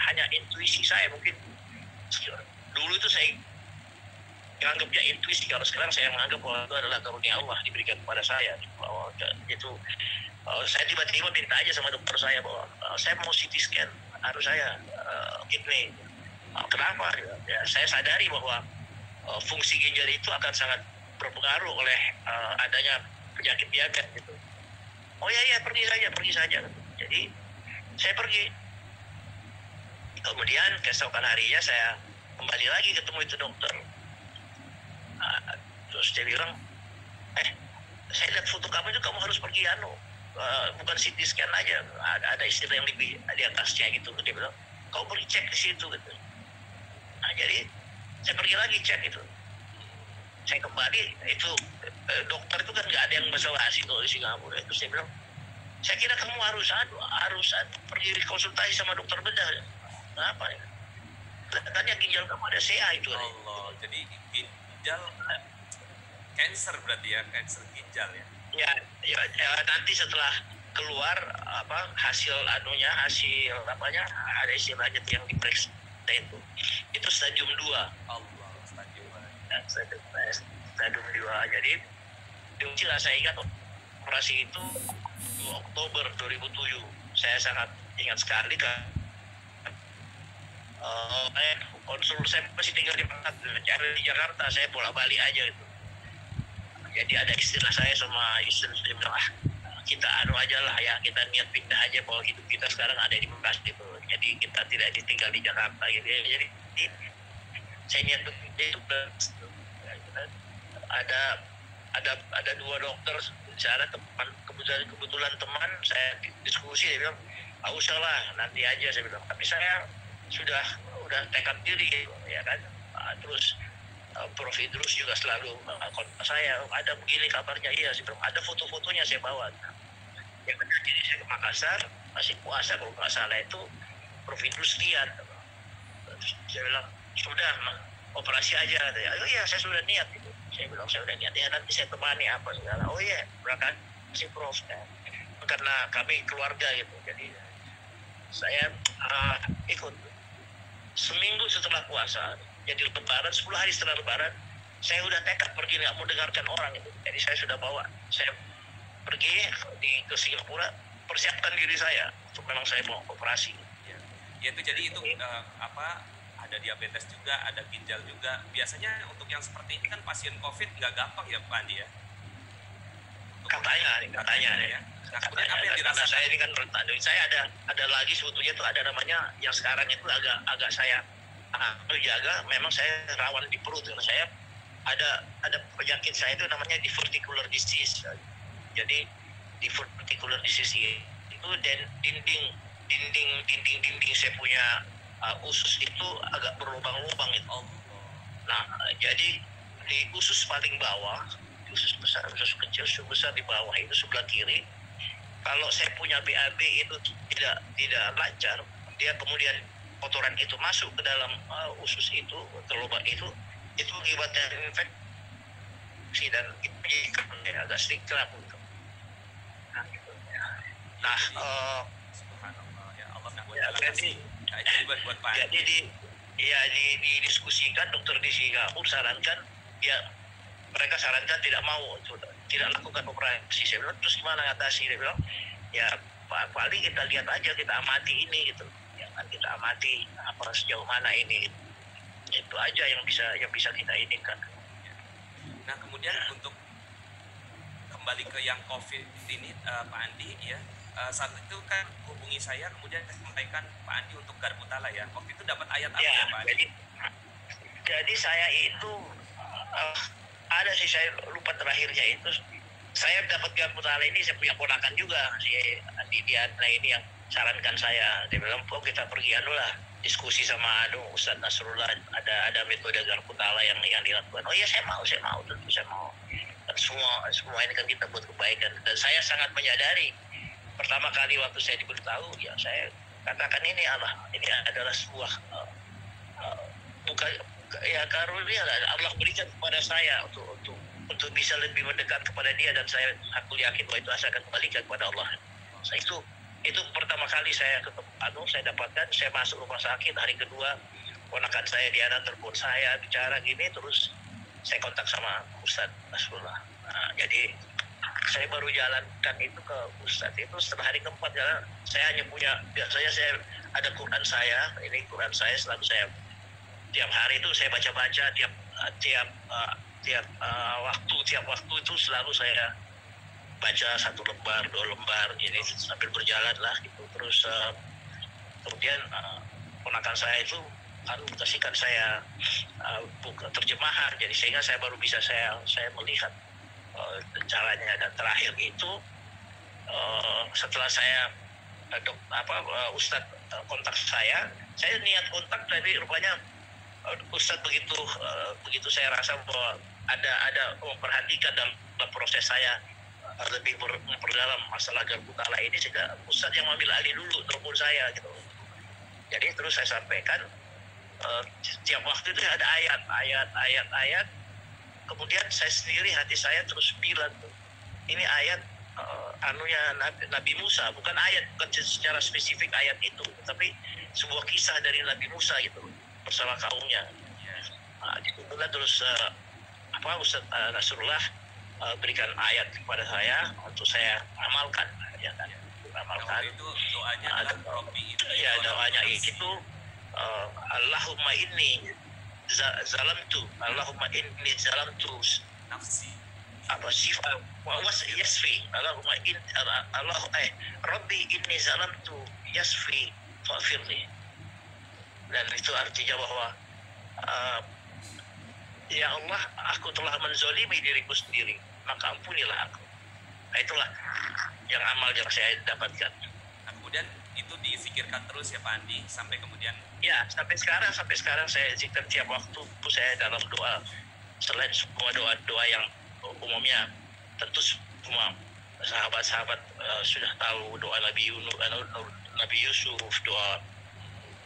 hanya intuisi saya. Mungkin dulu itu saya menganggapnya intuisi, kalau sekarang saya menganggap bahwa itu adalah karunia Allah diberikan kepada saya. Bahwa itu saya tiba-tiba minta aja sama dokter saya bahwa saya mau CT scan harus saya kidney. Kenapa? Ya, saya sadari bahwa fungsi ginjal itu akan sangat berpengaruh oleh adanya penyakit diabetes gitu. Oh ya pergi saja. Jadi saya pergi. Kemudian keesokan harinya saya kembali lagi ketemu itu dokter. Terus dia bilang, saya lihat foto kamu itu, kamu harus pergi bukan CT scan aja, ada istilah yang lebih di atasnya gitu. Dia bilang, kamu pergi cek di situ gitu. Nah, jadi saya pergi lagi cek itu. Saya kembali, itu dokter itu kan nggak ada yang basa-basi kalau di Singapura. Terus dia bilang, saya kira kamu harus pergi konsultasi sama dokter bedah. Kenapa ya? Katanya ginjal kamu ada CA itu. Allah, jadi ginjal, cancer berarti ya, cancer ginjal ya. Ya, nanti setelah keluar hasil hasil ada istilahnya yang diperiksa itu stadium 2. Allah, stadium 2. Nah, stadium 2. Jadi saya ingat operasi itu Oktober 2007. Saya sangat ingat sekali kan. Konsul saya masih tinggal di Jakarta, saya bolak-balik aja gitu. Jadi ada istilah saya sama istri, saya bilang kita aja lah ya, kita niat pindah aja bahwa hidup kita sekarang ada di Bekasi gitu. Jadi kita tidak ditinggal di Jakarta gitu. Jadi saya niat itu ada 2 dokter secara teman, kebetulan teman saya diskusi, dia bilang usah lah nanti aja, saya bilang. Tapi saya udah tekad diri gitu, ya kan. Terus Prof. Idrus juga selalu kontak saya, ada begini kabarnya, iya sih, ada foto-fotonya saya bawa. Yang jadi saya ke Makassar masih puasa kalau nggak salah, itu Prof. Idrus lihat. Saya bilang sudah operasi aja, oh iya saya sudah niat gitu. Saya bilang saya udah niat, ya nanti saya temani apa segala. Oh iya, berangkat si Prof. Karena kami keluarga gitu, jadi saya ikut. Seminggu setelah puasa, jadi lebaran, 10 hari setelah lebaran, saya udah tekad pergi, nggak mau dengarkan orang itu. Jadi saya sudah bawa, saya pergi ke Singapura, persiapkan diri saya untuk memang saya mau operasi. Ya itu jadi itu ada diabetes juga, ada ginjal juga. Biasanya untuk yang seperti ini kan pasien COVID nggak gampang ya Pak Andi ya? Katanya ya. Nah, kemudian apa yang karena dirasakan? saya ini kan rentan. Saya ada lagi sebetulnya itu ada namanya yang sekarang itu agak saya jaga. Memang saya rawan di perut, karena saya ada penyakit saya itu namanya diverticular disease. Jadi diverticular disease itu dinding saya punya usus itu agak berlubang-lubang itu. Nah, jadi di usus paling bawah, usus besar, usus kecil, usus besar di bawah itu sebelah kiri. Kalau saya punya BAB itu tidak lancar, dia kemudian kotoran itu masuk ke dalam usus itu, ke lubang itu akibatnya infeksi dan itu agak sedikit kram gitu. Nah, Subhanallah ya Allah, jadi didiskusikan dokter di Singapura sarankan mereka sarankan tidak lakukan operasi. Saya bilang terus gimana ngatasi? Dia bilang ya paling kita lihat aja, kita amati ini gitu, ya kan, kita amati sejauh mana ini, itu aja yang bisa kita inikan. Nah kemudian untuk kembali ke yang COVID ini Pak Andi ya, saat itu kan hubungi saya, kemudian saya sampaikan Pak Andi untuk Garbu Tala ya. Waktu itu dapat ayat apa ya Pak Andi? Jadi saya itu ada sih, saya lupa terakhirnya itu. Saya dapat Garbu Tala ini, saya punya ponakan juga, si Diana ini yang sarankan saya. Dia bilang, kita pergi lah diskusi sama Ustadz Nasrullah, ada metode Garbu Tala yang dilakukan. Oh iya saya mau, tentu saya mau. Dan semua ini kan kita buat kebaikan. Dan saya sangat menyadari, pertama kali waktu saya diberitahu, ya saya katakan ini adalah sebuah bukan ya karunia Allah berikan kepada saya untuk bisa lebih mendekat kepada Dia, dan aku yakin bahwa itu saya akan kembalikan kepada Allah. Itu pertama kali saya ketemu, saya dapatkan. Saya masuk rumah sakit hari kedua, ponakan saya Diana telepon saya bicara gini, terus saya kontak sama Ustadz Nasrullah. Nah, jadi saya baru jalankan itu ke Ustadz itu setelah hari keempat jalan. Saya hanya punya, biasanya saya ada Quran saya, ini Quran saya selalu saya tiap hari itu saya baca-baca, tiap waktu itu selalu saya baca 1 lembar 2 lembar, ini sambil berjalan lah gitu. Terus kemudian ponakan saya itu kasihkan saya buku terjemahan, jadi sehingga saya baru bisa saya melihat caranya. Dan terakhir itu setelah saya Ustadz kontak saya niat kontak, tapi rupanya Ustadz begitu saya rasa bahwa ada memperhatikan dalam proses saya lebih memperdalam masalah Garbu Tala ini, sehingga Ustadz yang mengambil alih dulu telepon saya gitu. Jadi terus saya sampaikan tiap waktu itu ada ayat kemudian saya sendiri, hati saya terus bilang, ini ayat anunya Nabi Musa, bukan ayat, bukan secara spesifik ayat itu, tapi sebuah kisah dari Nabi Musa gitu bersama kaumnya. Disitulah terus Ustaz Nasrullah berikan ayat kepada saya untuk saya amalkan, ya kan? Amalkan. Itu doanya adalah Robbi itu. Ya, doanya itu Allahumma inni zalamtu, Allahumma inni zalamtu nafsi. sifat was yasfi, Allahumma Rabbi inni zalamtu yasfi fa'firli. Dan itu artinya bahwa ya Allah, aku telah menzolimi diriku sendiri, maka ampunilah aku. Nah, itulah yang amal yang saya dapatkan. Nah, kemudian itu difikirkan terus ya Pak Andi sampai kemudian? Ya, sampai sekarang saya zikir tiap waktu saya dalam doa. Selain semua doa-doa yang umumnya, tentu semua sahabat-sahabat sudah tahu doa Nabi Yusuf,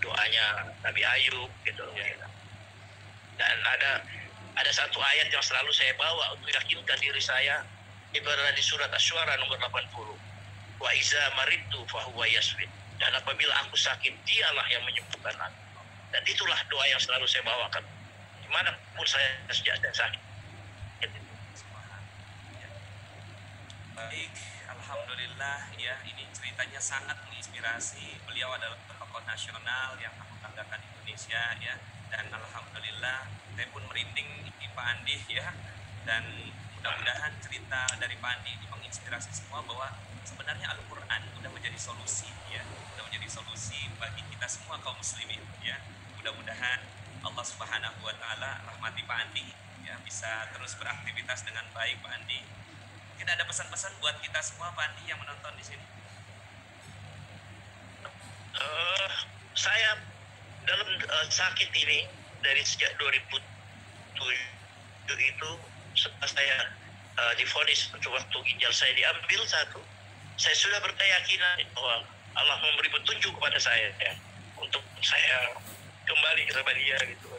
doanya Nabi Ayub gitu. Dan ada satu ayat yang selalu saya bawa untuk yakinkan diri saya, ibarat di surat Asy-Syu'ara nomor 80. Wa iza maridtu fahuwa yasfin. Dan apabila aku sakit, dialah yang menyembuhkan aku. Dan itulah doa yang selalu saya bawakan dimanapun saya sejak saya sakit. Baik, alhamdulillah ya, ini ceritanya sangat menginspirasi. Beliau adalah tokoh nasional yang membanggakan Indonesia ya, dan alhamdulillah saya pun merinding di Pak Andi ya, dan mudah-mudahan cerita dari Pak Andi ini menginspirasi semua bahwa sebenarnya Al-Quran sudah menjadi solusi ya, sudah menjadi solusi bagi kita semua kaum muslimin ya. Mudah-mudahan Allah Subhanahu wa taala rahmati Pak Andi ya, bisa terus beraktivitas dengan baik Pak Andi. Mungkin ada pesan-pesan buat kita semua Pak Andi yang menonton di sini. Saya dalam sakit ini dari sejak 2007 itu, setelah saya divonis waktu ginjal saya diambil satu, saya sudah berkeyakinan bahwa Allah memberi petunjuk kepada saya ya, untuk saya kembali kepada Dia gitu.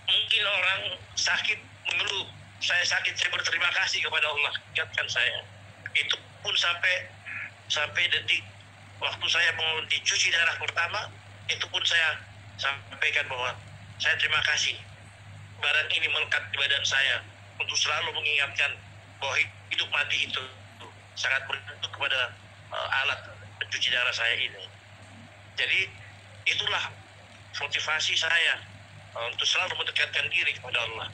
Mungkin orang sakit mengeluh, saya sakit, saya berterima kasih kepada Allah, ingatkan saya. Itu pun sampai detik waktu saya mau dicuci darah pertama, itu pun saya sampaikan bahwa saya terima kasih barang ini melekat di badan saya, untuk selalu mengingatkan bahwa hidup mati itu sangat bergantung kepada alat pencuci darah saya ini. Jadi itulah motivasi saya untuk selalu mendekatkan diri kepada Allah.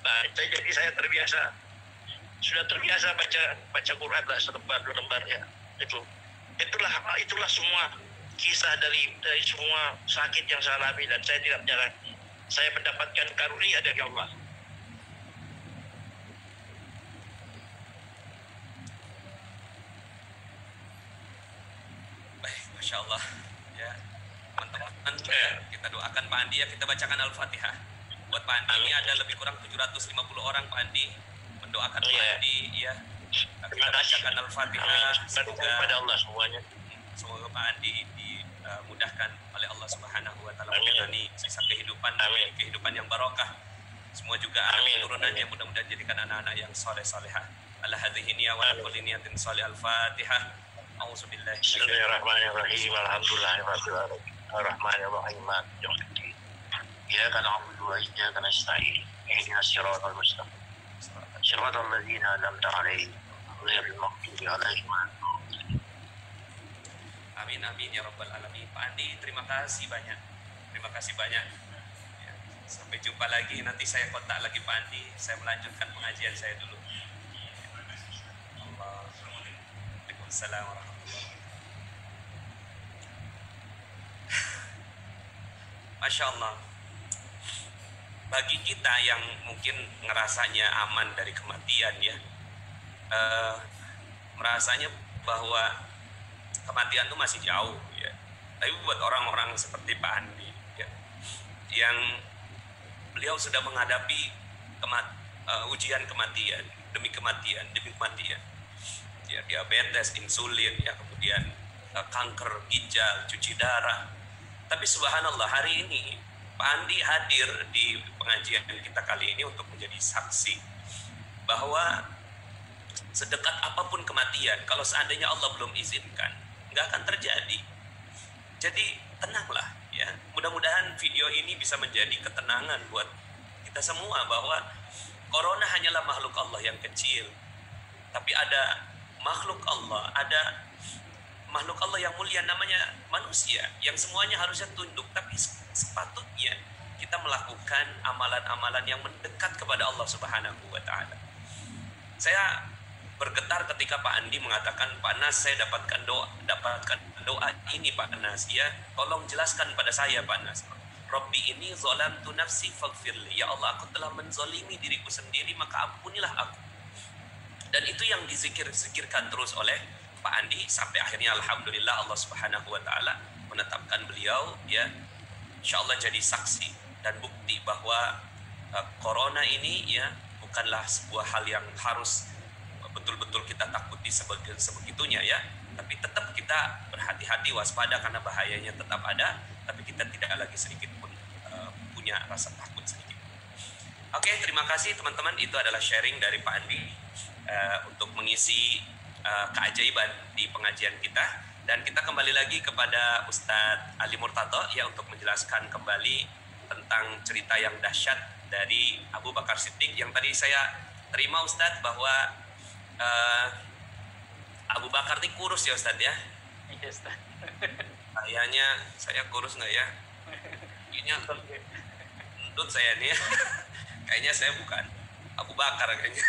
Nah, jadi saya sudah terbiasa baca Quran lah, selembar dua lembar ya. Itulah semua kisah dari semua sakit yang saya alami, dan saya tidak menyerah. Saya mendapatkan karunia dari Allah. Baik, Masya Allah ya, teman-teman kita doakan Pak Andi ya, kita bacakan Al-Fatihah. Buat Pak Andi ini ada lebih kurang 750 orang Pak Andi mendoakan Pak Andi ya. Kita bacakan Al-Fatihah, semoga kepada Allah semuanya. Semoga Pak Andi dimudahkan oleh Allah Subhanahu wa taala, menjalani sisa kehidupan yang barokah. Semua juga anak turunannya mudah-mudahan jadikan anak-anak yang soleh-solehah. Ala hadhihi niyya wa kulli niyatin shalih. Al-Fatihah. A'udzubillahi Bismillahirrahmanirrahim. Alhamdulillahirabbil alamin. Arrahmanirrahim. Maliki yaumiddin. Iyyaka na'budu wa iyyaka nasta'in. Ihdinas siratal mustaqim. Siratal ladzina an'amta 'alaihim ghairil maghdubi 'alaihim waladdallin. Amin amin ya rabbal alamin. Pak Andi, terima kasih banyak. Terima kasih banyak. Ya, sampai jumpa lagi, nanti saya kontak lagi Pak Andi. Saya melanjutkan pengajian saya dulu. Waalaikumsalam warahmatullahi wabarakatuh. Masya Allah. Bagi kita yang mungkin ngerasanya aman dari kematian ya, merasanya bahwa kematian itu masih jauh ya. Tapi buat orang-orang seperti Pak Andi ya, yang beliau sudah menghadapi ujian kematian demi kematian ya, diabetes, insulin ya, kemudian kanker ginjal, cuci darah. Tapi subhanallah, hari ini Pak Andi hadir di pengajian kita kali ini untuk menjadi saksi bahwa sedekat apapun kematian, kalau seandainya Allah belum izinkan, nggak akan terjadi. Jadi tenanglah ya. Mudah-mudahan video ini bisa menjadi ketenangan buat kita semua bahwa corona hanyalah makhluk Allah yang kecil. Tapi ada makhluk Allah, ada makhluk Allah yang mulia namanya manusia, yang semuanya harusnya tunduk. Tapi sepatutnya kita melakukan amalan-amalan yang mendekat kepada Allah Subhanahu wa Ta'ala. Saya bergetar ketika Pak Andi mengatakan, Pak Nas, saya dapatkan doa ini Pak Nas, ya tolong jelaskan pada saya Pak Nas. Rabbi ini zalamtu nafsi faghfirli, ya Allah aku telah menzalimi diriku sendiri maka ampunilah aku. Dan itu yang dizikirkan terus oleh Pak Andi sampai akhirnya alhamdulillah Allah Subhanahu wa Ta'ala menetapkan beliau ya insyaallah jadi saksi dan bukti bahwa corona ini ya bukanlah sebuah hal yang harus betul-betul kita takuti sebegitunya ya, tapi tetap kita berhati-hati, waspada karena bahayanya tetap ada, tapi kita tidak lagi sedikit pun punya rasa takut sedikit. Oke, terima kasih teman-teman, itu adalah sharing dari Pak Andi untuk mengisi keajaiban di pengajian kita. Dan kita kembali lagi kepada Ustadz Ali Murtado ya untuk menjelaskan kembali tentang cerita yang dahsyat dari Abu Bakar Siddiq yang tadi saya terima Ustadz bahwa Abu Bakar ini kurus ya Ustadz ya? Iya Ustadz. Kayaknya saya kurus nggak ya? Kayaknya entut saya nih. Kayaknya saya bukan Abu Bakar kayaknya.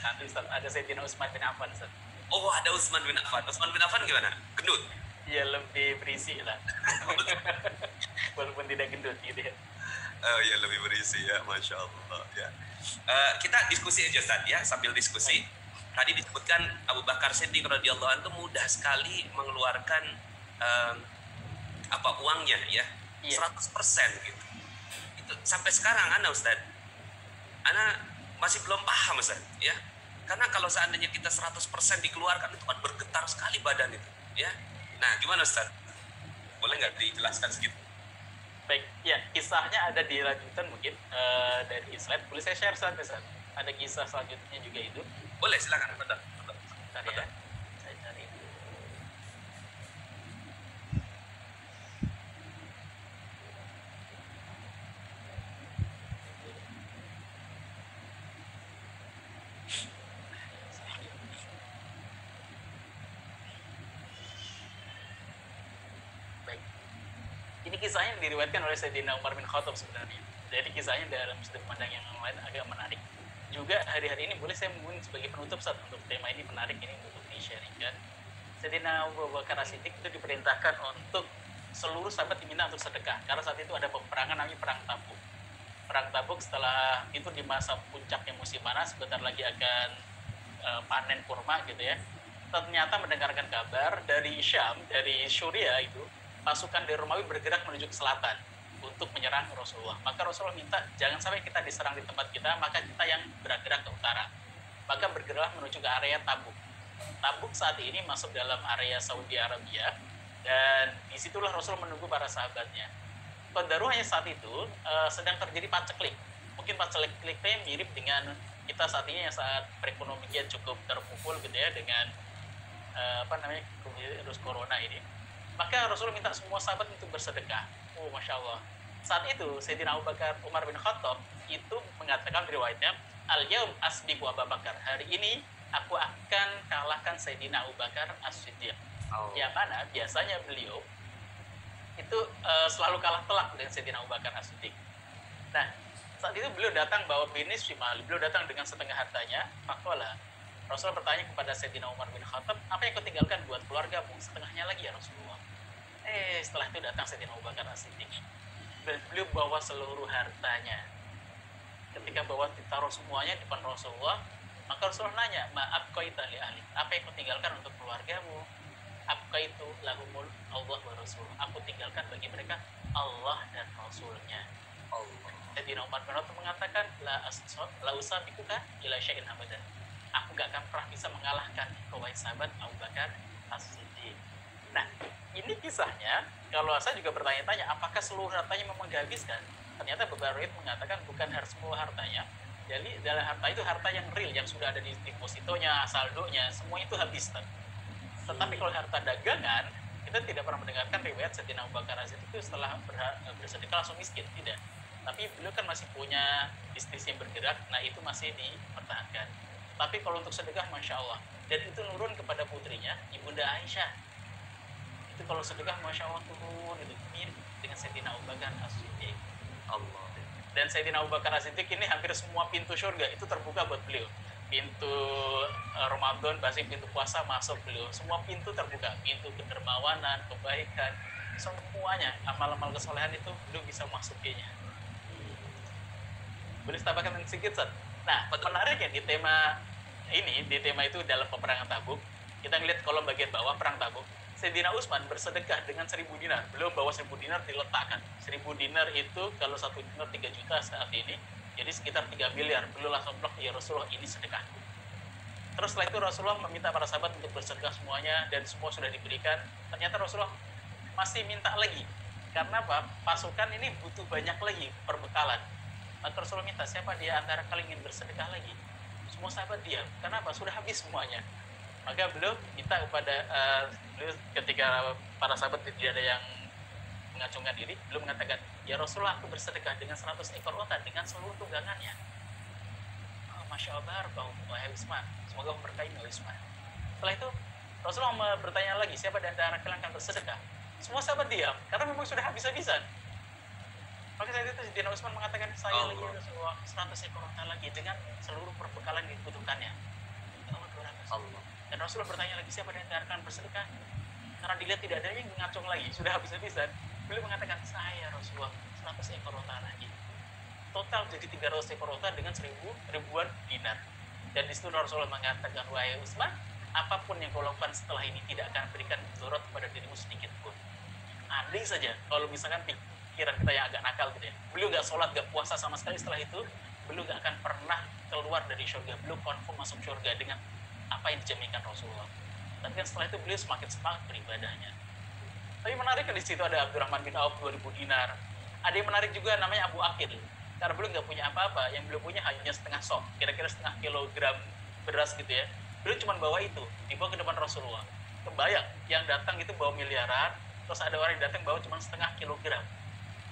Nanti Ustadz ada Sayyidina Utsman bin Affan Ustadz. Oh ada Utsman bin Affan. Utsman bin Affan gimana? Gendut? Iya lebih berisi lah. Walaupun tidak gendut gitu ya. Oh ya lebih berisi ya, Masya Allah ya. Kita diskusi aja Ustadz ya, sambil diskusi. Tadi disebutkan Abu Bakar Siddiq radhiyallahu anhu mudah sekali mengeluarkan uangnya ya, 100% gitu. Itu sampai sekarang Ustadz, masih belum paham Ustadz ya. Karena kalau seandainya kita 100% dikeluarkan itu kan bergetar sekali badan itu ya. Nah gimana Ustadz? Boleh nggak dijelaskan sedikit? Baik, ya kisahnya ada di lanjutan mungkin dari slide. Boleh saya share Ustadz? Ada kisah selanjutnya juga itu. Boleh, silakan. Betul. Ya. Saya cari. Baik. Ini kisahnya diriwayatkan oleh Sayyidina Umar bin Khattab sebenarnya. Jadi kisahnya dalam sudut pandang yang lain agak menarik. Juga hari-hari ini boleh saya menggunakan sebagai penutup saat untuk tema ini menarik ini untuk di-sharingkan. Sayyidina Abu Bakar As-Siddiq itu diperintahkan untuk seluruh sahabat diminta untuk sedekah. Karena saat itu ada peperangan namanya Perang Tabuk. Perang Tabuk setelah itu di masa puncaknya musim panas, sebentar lagi akan panen kurma gitu ya. Ternyata mendengarkan kabar dari Syam, dari Syria itu, pasukan dari Romawi bergerak menuju ke selatan untuk menyerang Rasulullah. Maka Rasulullah minta jangan sampai kita diserang di tempat kita, maka kita yang bergerak ke utara. Maka bergerak menuju ke area Tabuk. Tabuk saat ini masuk dalam area Saudi Arabia dan disitulah Rasul menunggu para sahabatnya. Qadaruhnya saat itu sedang terjadi paceklik. Mungkin pacekliknya mirip dengan kita saat ini yang saat perekonomian cukup terpukul gitu ya dengan virus corona ini. Maka Rasul minta semua sahabat untuk bersedekah. Oh, Masya Allah. Saat itu Sayyidina Abu Bakar Umar bin Khattab itu mengatakan riwayatnya, Al-Yaum asbiqu Abu Bakar. Hari ini aku akan kalahkan Sayyidina Abu Bakar As-Siddiq. Oh. Yang mana biasanya beliau itu selalu kalah telak dengan Sayyidina Abu Bakar As-Siddiq. Nah, saat itu beliau datang bawa binis Shimali, beliau datang dengan setengah hartanya. Fakola, Rasul bertanya kepada Sayyidina Umar bin Khattab, apa yang kau tinggalkan buat keluargamu? Setengahnya lagi ya Rasulullah. Setelah itu datang Sayyidina Abu Bakar As-Siddiq. Beliau bawa seluruh hartanya. Ketika bawa ditaruh semuanya di depan Rasulullah, maka Rasulullah nanya, maaf kau itu ahli ahli, apa yang kau tinggalkan untuk keluargamu? Apa itu lahumul Allah wa Rasul? Aku tinggalkan bagi mereka Allah dan Rasulnya. Allah. Jadi Umar bin Khattab mengatakan, la usabikuka ila syai'in abadan. Aku gak akan pernah bisa mengalahkan kau wahai sahabat Abu Bakar As-Siddiq. Nah, ini kisahnya, kalau saya juga bertanya-tanya, apakah seluruh hartanya memang dihabiskan? Ternyata beberapa riwayat mengatakan bukan semua hartanya. Jadi dalam harta itu harta yang real, yang sudah ada di depositonya, saldonya, semua itu habis. Tetapi kalau harta dagangan, kita tidak pernah mendengarkan riwayat Sayyidina Abu Bakar As-Siddiq itu setelah bersedekah langsung miskin, tidak. Tapi beliau kan masih punya bisnis yang bergerak, nah itu masih dipertahankan. Tapi kalau untuk sedekah, Masya Allah, dan itu nurun kepada putrinya, Ibunda Aisyah. Itu kalau sedekah, Masya Allah, turun, itu mirip dengan Sayyidina Abu Bakar As-Siddiq. Allah. Dan Sayyidina Abu Bakar As-Siddiq ini hampir semua pintu surga itu terbuka buat beliau. Pintu Ramadan, bahasa pintu puasa masuk beliau. Semua pintu terbuka, pintu kedermawanan, kebaikan, semuanya amal-amal kesolehan itu beliau bisa masukinya. Boleh tambahkan sedikit, Sat? Nah, menariknya di tema ini, di tema itu dalam peperangan Tabuk, kita ngeliat kolom bagian bawah perang Tabuk. Sayyidina Utsman bersedekah dengan 1.000 dinar. Beliau bawa 1.000 dinar diletakkan. 1.000 dinar itu kalau 1 dinar 3 juta saat ini, jadi sekitar 3 miliar. Beliau langsung blok, ya Rasulullah, ini sedekahku. Terus setelah itu Rasulullah meminta para sahabat untuk bersedekah semuanya, dan semua sudah diberikan. Ternyata Rasulullah masih minta lagi. Karena apa? Pasukan ini butuh banyak lagi perbekalan. Maka Rasulullah minta, siapa di antara kalian ingin bersedekah lagi? Semua sahabat diam. Kenapa? Sudah habis semuanya. Maka beliau minta kepada beliau ketika para sahabat tidak ada yang mengacungkan diri, beliau mengatakan, ya Rasulullah, aku bersedekah dengan 100 ekor unta dengan seluruh tunggangannya. Masya Allah, wahai Utsman, semoga memberkahi Utsman. Setelah itu Rasulullah bertanya lagi, siapa di antara kalian akan bersedekah? Semua sahabat diam, karena memang sudah habis-habisan. Maka saat itu Sayyidina Utsman mengatakan, saya lagi Rasulullah 100 ekor unta lagi dengan seluruh perbekalan yang dibutuhkannya. Allah. Dan Rasulullah bertanya lagi, siapa di antara kalian bersedekah? Karena dilihat tidak ada yang mengacung lagi, sudah habis-habisan. Beliau mengatakan, saya Rasulullah 100 ekor unta lagi. Total jadi 300 ekor unta dengan ribuan dinar. Dan di situ Rasulullah mengatakan, wahai Utsman, apapun yang kau lakukan setelah ini tidak akan berikan mudarat kepada dirimu sedikit pun. Andai saja kalau misalkan pikiran kita yang agak nakal gitu ya, beliau gak sholat, gak puasa sama sekali setelah itu, beliau gak akan pernah keluar dari surga. Beliau confirm masuk surga dengan apa yang dijaminkan Rasulullah. Tapi kan setelah itu beliau semakin semangat beribadahnya. Tapi menarik kan di situ ada Abdurrahman bin Auf 2.000 dinar. Ada yang menarik juga namanya Abu Akil. Karena beliau nggak punya apa-apa, yang beliau punya hanya setengah sok, kira-kira setengah kilogram beras gitu ya. Beliau cuma bawa itu, dibawa ke depan Rasulullah. Kebayang, yang datang itu bawa miliaran, terus ada orang yang datang bawa cuma setengah kilogram.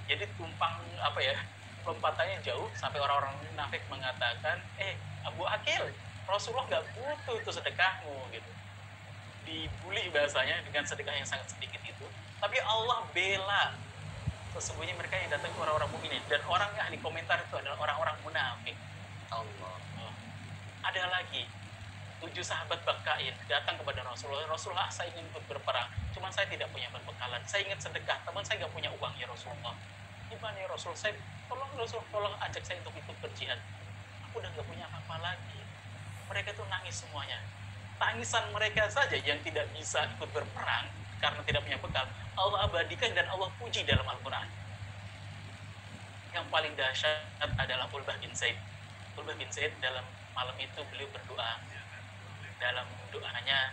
Jadi tumpang apa ya, lompatannya jauh sampai orang-orang munafik mengatakan, Abu Akil, Rasulullah nggak butuh itu sedekahmu gitu. Dibully bahasanya dengan sedekah yang sangat sedikit itu. Tapi Allah bela. Sesungguhnya mereka yang datang ke orang-orang mukmin, dan orang yang ahli komentar itu adalah orang-orang munafik. Allah. Ada lagi 7 sahabat Bakain datang kepada Rasulullah. Rasulullah, saya ingin ikut berperang, cuman saya tidak punya perbekalan. Saya ingin sedekah, teman saya nggak punya uang ya Rasulullah. Gimana ya Rasul? Saya tolong Rasul, tolong ajak saya untuk ikut berjihad. Aku udah nggak punya apa-apa lagi. Mereka tuh nangis semuanya. Tangisan mereka saja yang tidak bisa ikut berperang karena tidak punya bekal, Allah abadikan dan Allah puji dalam Al-Quran. Yang paling dahsyat adalah Ulbah bin Zaid. Ulbah bin Zaid dalam malam itu beliau berdoa. Dalam doanya,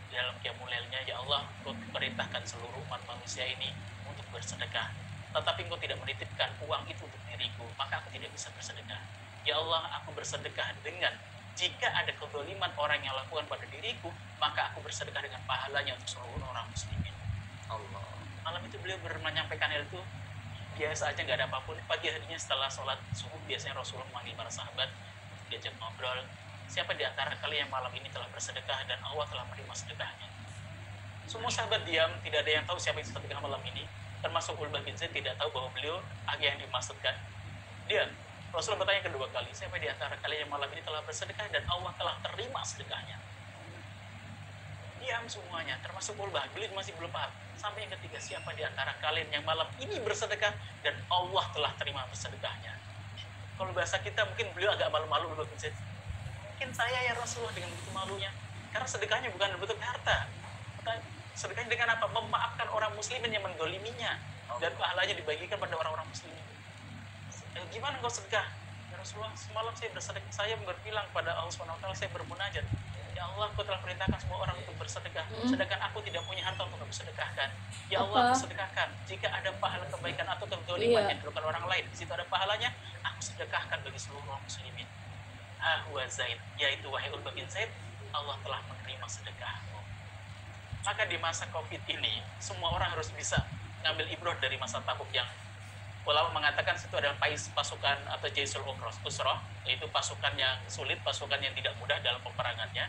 dalam qiyamul lailnya, ya Allah, Engkau perintahkan seluruh umat manusia ini untuk bersedekah. Tetapi Engkau tidak menitipkan uang itu untuk diriku, maka aku tidak bisa bersedekah. Ya Allah, aku bersedekah dengan jika ada kezaliman orang yang lakukan pada diriku, maka aku bersedekah dengan pahalanya untuk seluruh orang muslimin. Allah. Malam itu beliau menyampaikan hal itu biasa aja, nggak ada apapun. Pagi harinya setelah sholat subuh biasanya Rasulullah memanggil para sahabat, diajak ngobrol. Siapa di antara kalian yang malam ini telah bersedekah dan Allah telah menerima sedekahnya? Semua sahabat diam, tidak ada yang tahu siapa yang sedekah malam ini. Termasuk Ulbah bin Zaid tidak tahu bahwa beliau yang dimaksudkan. Dia Rasulullah bertanya kedua kali, siapa di antara kalian yang malam ini telah bersedekah dan Allah telah terima sedekahnya? Diam semuanya, termasuk Ulbah. Beliau masih belum paham. Sampai yang ketiga, siapa di antara kalian yang malam ini bersedekah dan Allah telah terima sedekahnya? Kalau bahasa kita mungkin beliau agak malu-malu. Mungkin saya ya Rasulullah dengan begitu malunya. Karena sedekahnya bukan bentuk harta. Sedekahnya dengan apa? Memaafkan orang muslimin yang mendoliminya. Dan pahalanya dibagikan pada orang-orang muslimin. Gimana engkau sedekah? Ya Rasulullah, semalam saya bersedekah, saya berbilang pada Allah SWT, saya bermunajat. Ya Allah, Kau telah perintahkan semua orang untuk bersedekah, sedangkan aku tidak punya harta untuk bersedekahkan. Ya Apa? Allah, aku sedekahkan. Jika ada pahala kebaikan atau kezaliman yang dilakukan orang lain, di situ ada pahalanya, aku sedekahkan bagi seluruh orang muslimin. Ahwa Zaid, yaitu wahai Urwa bin Zaid, Allah telah menerima sedekahmu. Maka di masa Covid ini, semua orang harus bisa ngambil ibrah dari masa Tabuk yang ulama mengatakan situ adalah pasukan atau Jaisul Usroh, yaitu pasukan yang sulit, pasukan yang tidak mudah dalam peperangannya.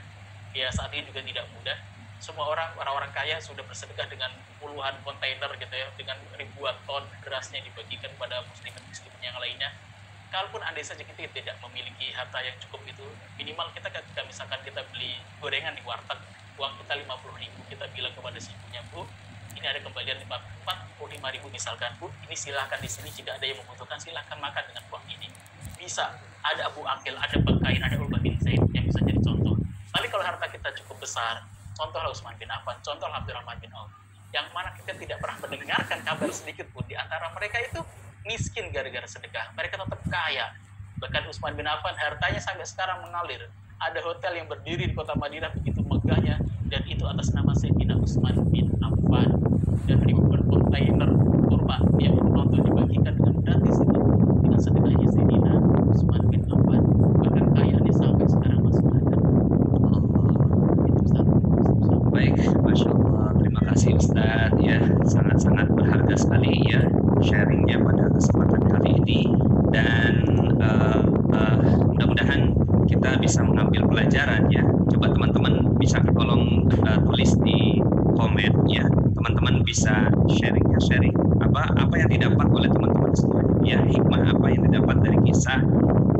Ya saat ini juga tidak mudah. Semua orang-orang kaya sudah bersedekah dengan puluhan kontainer gitu ya, dengan ribuan ton berasnya dibagikan kepada muslimin yang lainnya. Kalaupun andai saja kita tidak memiliki harta yang cukup itu, minimal kita ketika misalkan kita beli gorengan di warteg, uang kita 50.000, kita bilang kepada si ibunya, Bu, ini ada kembalian 45.000 misalkan, Bu, ini silahkan di sini jika ada yang membutuhkan silahkan makan dengan uang ini. Bisa, ada Abu Akil, ada Bakain, ada Urwa bin Zaid yang bisa jadi contoh. Tapi kalau harta kita cukup besar, contohlah Utsman bin Affan, contohlah Abdurrahman bin Auf, yang mana kita tidak pernah mendengarkan kabar sedikit pun di antara mereka itu miskin gara-gara sedekah, mereka tetap kaya. Bahkan Utsman bin Affan hartanya sampai sekarang mengalir. Ada hotel yang berdiri di kota Madinah begitu megahnya, dan itu atas nama Sayyidina Utsman bin Affan. Dan ribuan kontainer kurma yang untuk dibagikan dengan gratis itu dengan sedekahnya Sayyidina Utsman bin Affan. Bahkan kayaannya sampai sekarang masih ada. Itu Ustaz. Baik, Masya Allah, terima kasih Ustadz ya, sangat-sangat berharga sekali ya sharingnya pada kesempatan kali ini, dan mudah-mudahan kita bisa mengambil pelajaran ya. Coba teman-teman bisa tolong tulis di komen ya, teman-teman bisa sharing apa yang didapat oleh teman-teman semuanya ya, hikmah apa yang didapat dari kisah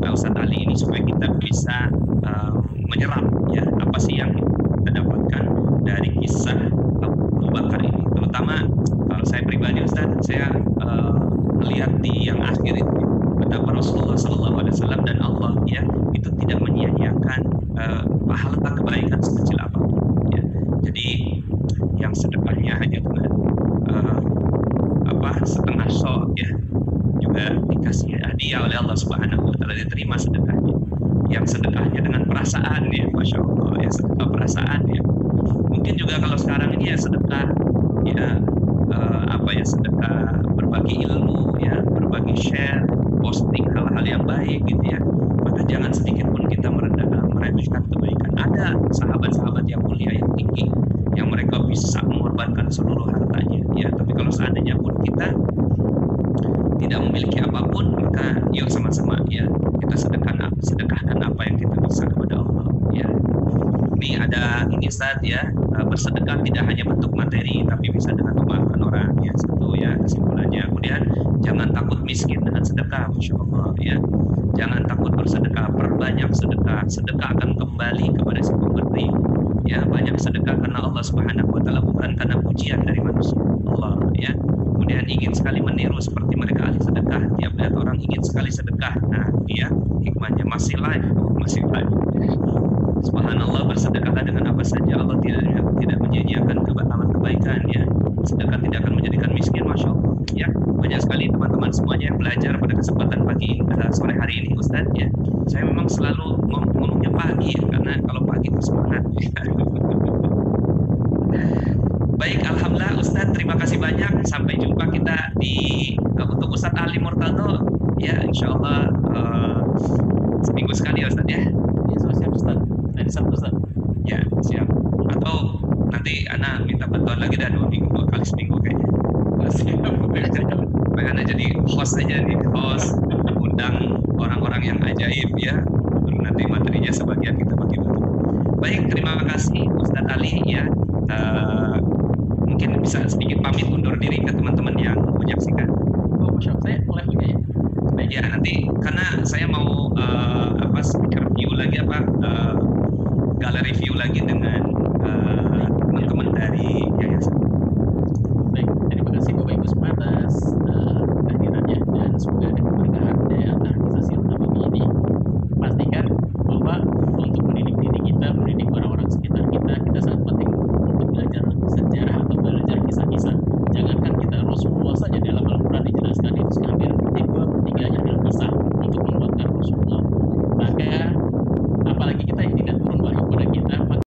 Ustadz Ali ini, supaya kita bisa menyerap ya apa sih yang kita dapatkan dari kisah Abu Bakar ini. Terutama kalau saya pribadi Ustadz, saya melihat di yang akhir itu betapa Rasulullah SAW dan Allah ya itu tidak menyia-nyiakan pahala kebaikan sekecil apapun ya. Jadi yang sedekahnya hanya dengan setengah sok ya juga dikasih hadiah oleh Allah Subhanahu wa taala, diterima sedekahnya. Yang sedekahnya dengan perasaan ya, Masya Allah ya, sedekah perasaan ya. Mungkin juga kalau sekarang ini ya sedekah ya sedekah berbagi ilmu ya, berbagi share, posting hal-hal yang baik gitu ya. Maka jangan sedikit pun kita meremehkan kebaikan. Ada sahabat-sahabat yang mulia yang tinggi yang mereka bisa mengorbankan seluruh hartanya ya. Tapi kalau seandainya pun kita tidak memiliki apapun, maka yuk sama-sama ya kita sedekahkan apa yang kita bisa kepada Allah ya. Ini ada ini Ustaz ya, bersedekah tidak hanya bentuk materi tapi bisa dengan memaafkan orang ya, satu ya kesimpulannya. Kemudian jangan takut miskin dengan sedekah, Masya Allah ya. Jangan takut bersedekah, perbanyak sedekah. Sedekah akan kembali kepada si pemberi ya. Banyak sedekah karena Allah Subhanahu wa taala, bukan karena pujian dari manusia Allah ya. Kemudian ingin sekali meniru seperti mereka ahli sedekah, tiap lihat orang ingin sekali sedekah. Nah dia hikmahnya masih live. Subhanallah, bersedekahlah dengan apa saja, Allah tidak menyia-nyiakan amal kebaikan ya. Sedekah tidak akan menjadikan miskin, Masya Allah ya. Banyak sekali teman-teman semuanya yang belajar pada kesempatan pagi sore hari ini Ustadz ya. Saya memang selalu ngomongnya pagi ya, karena kalau pagi itu semangat Baik, Alhamdulillah Ustadz, terima kasih banyak. Sampai jumpa kita di untuk Ustadz Ali Murtado ya, insya Allah seminggu sekali ya Ustadz ya. Siap Ustaz. Dari Sabtu Ustaz. Ya, siap. Atau nanti Ana minta bantuan lagi dah 2 kali seminggu kayaknya. Siap. Ana jadi host aja nih, host, undang orang-orang yang ajaib ya. Baru nanti materinya sebagian kita bagi-bagi. Baik, terima kasih Ustadz Ali ya. Mungkin bisa sedikit pamit undur diri ke teman-teman yang menyaksikan. Oh, Masya Allah, saya mulai juga ya. Baik. Ya, nanti karena saya mau speaker view lagi galeri view lagi dengan teman-teman dari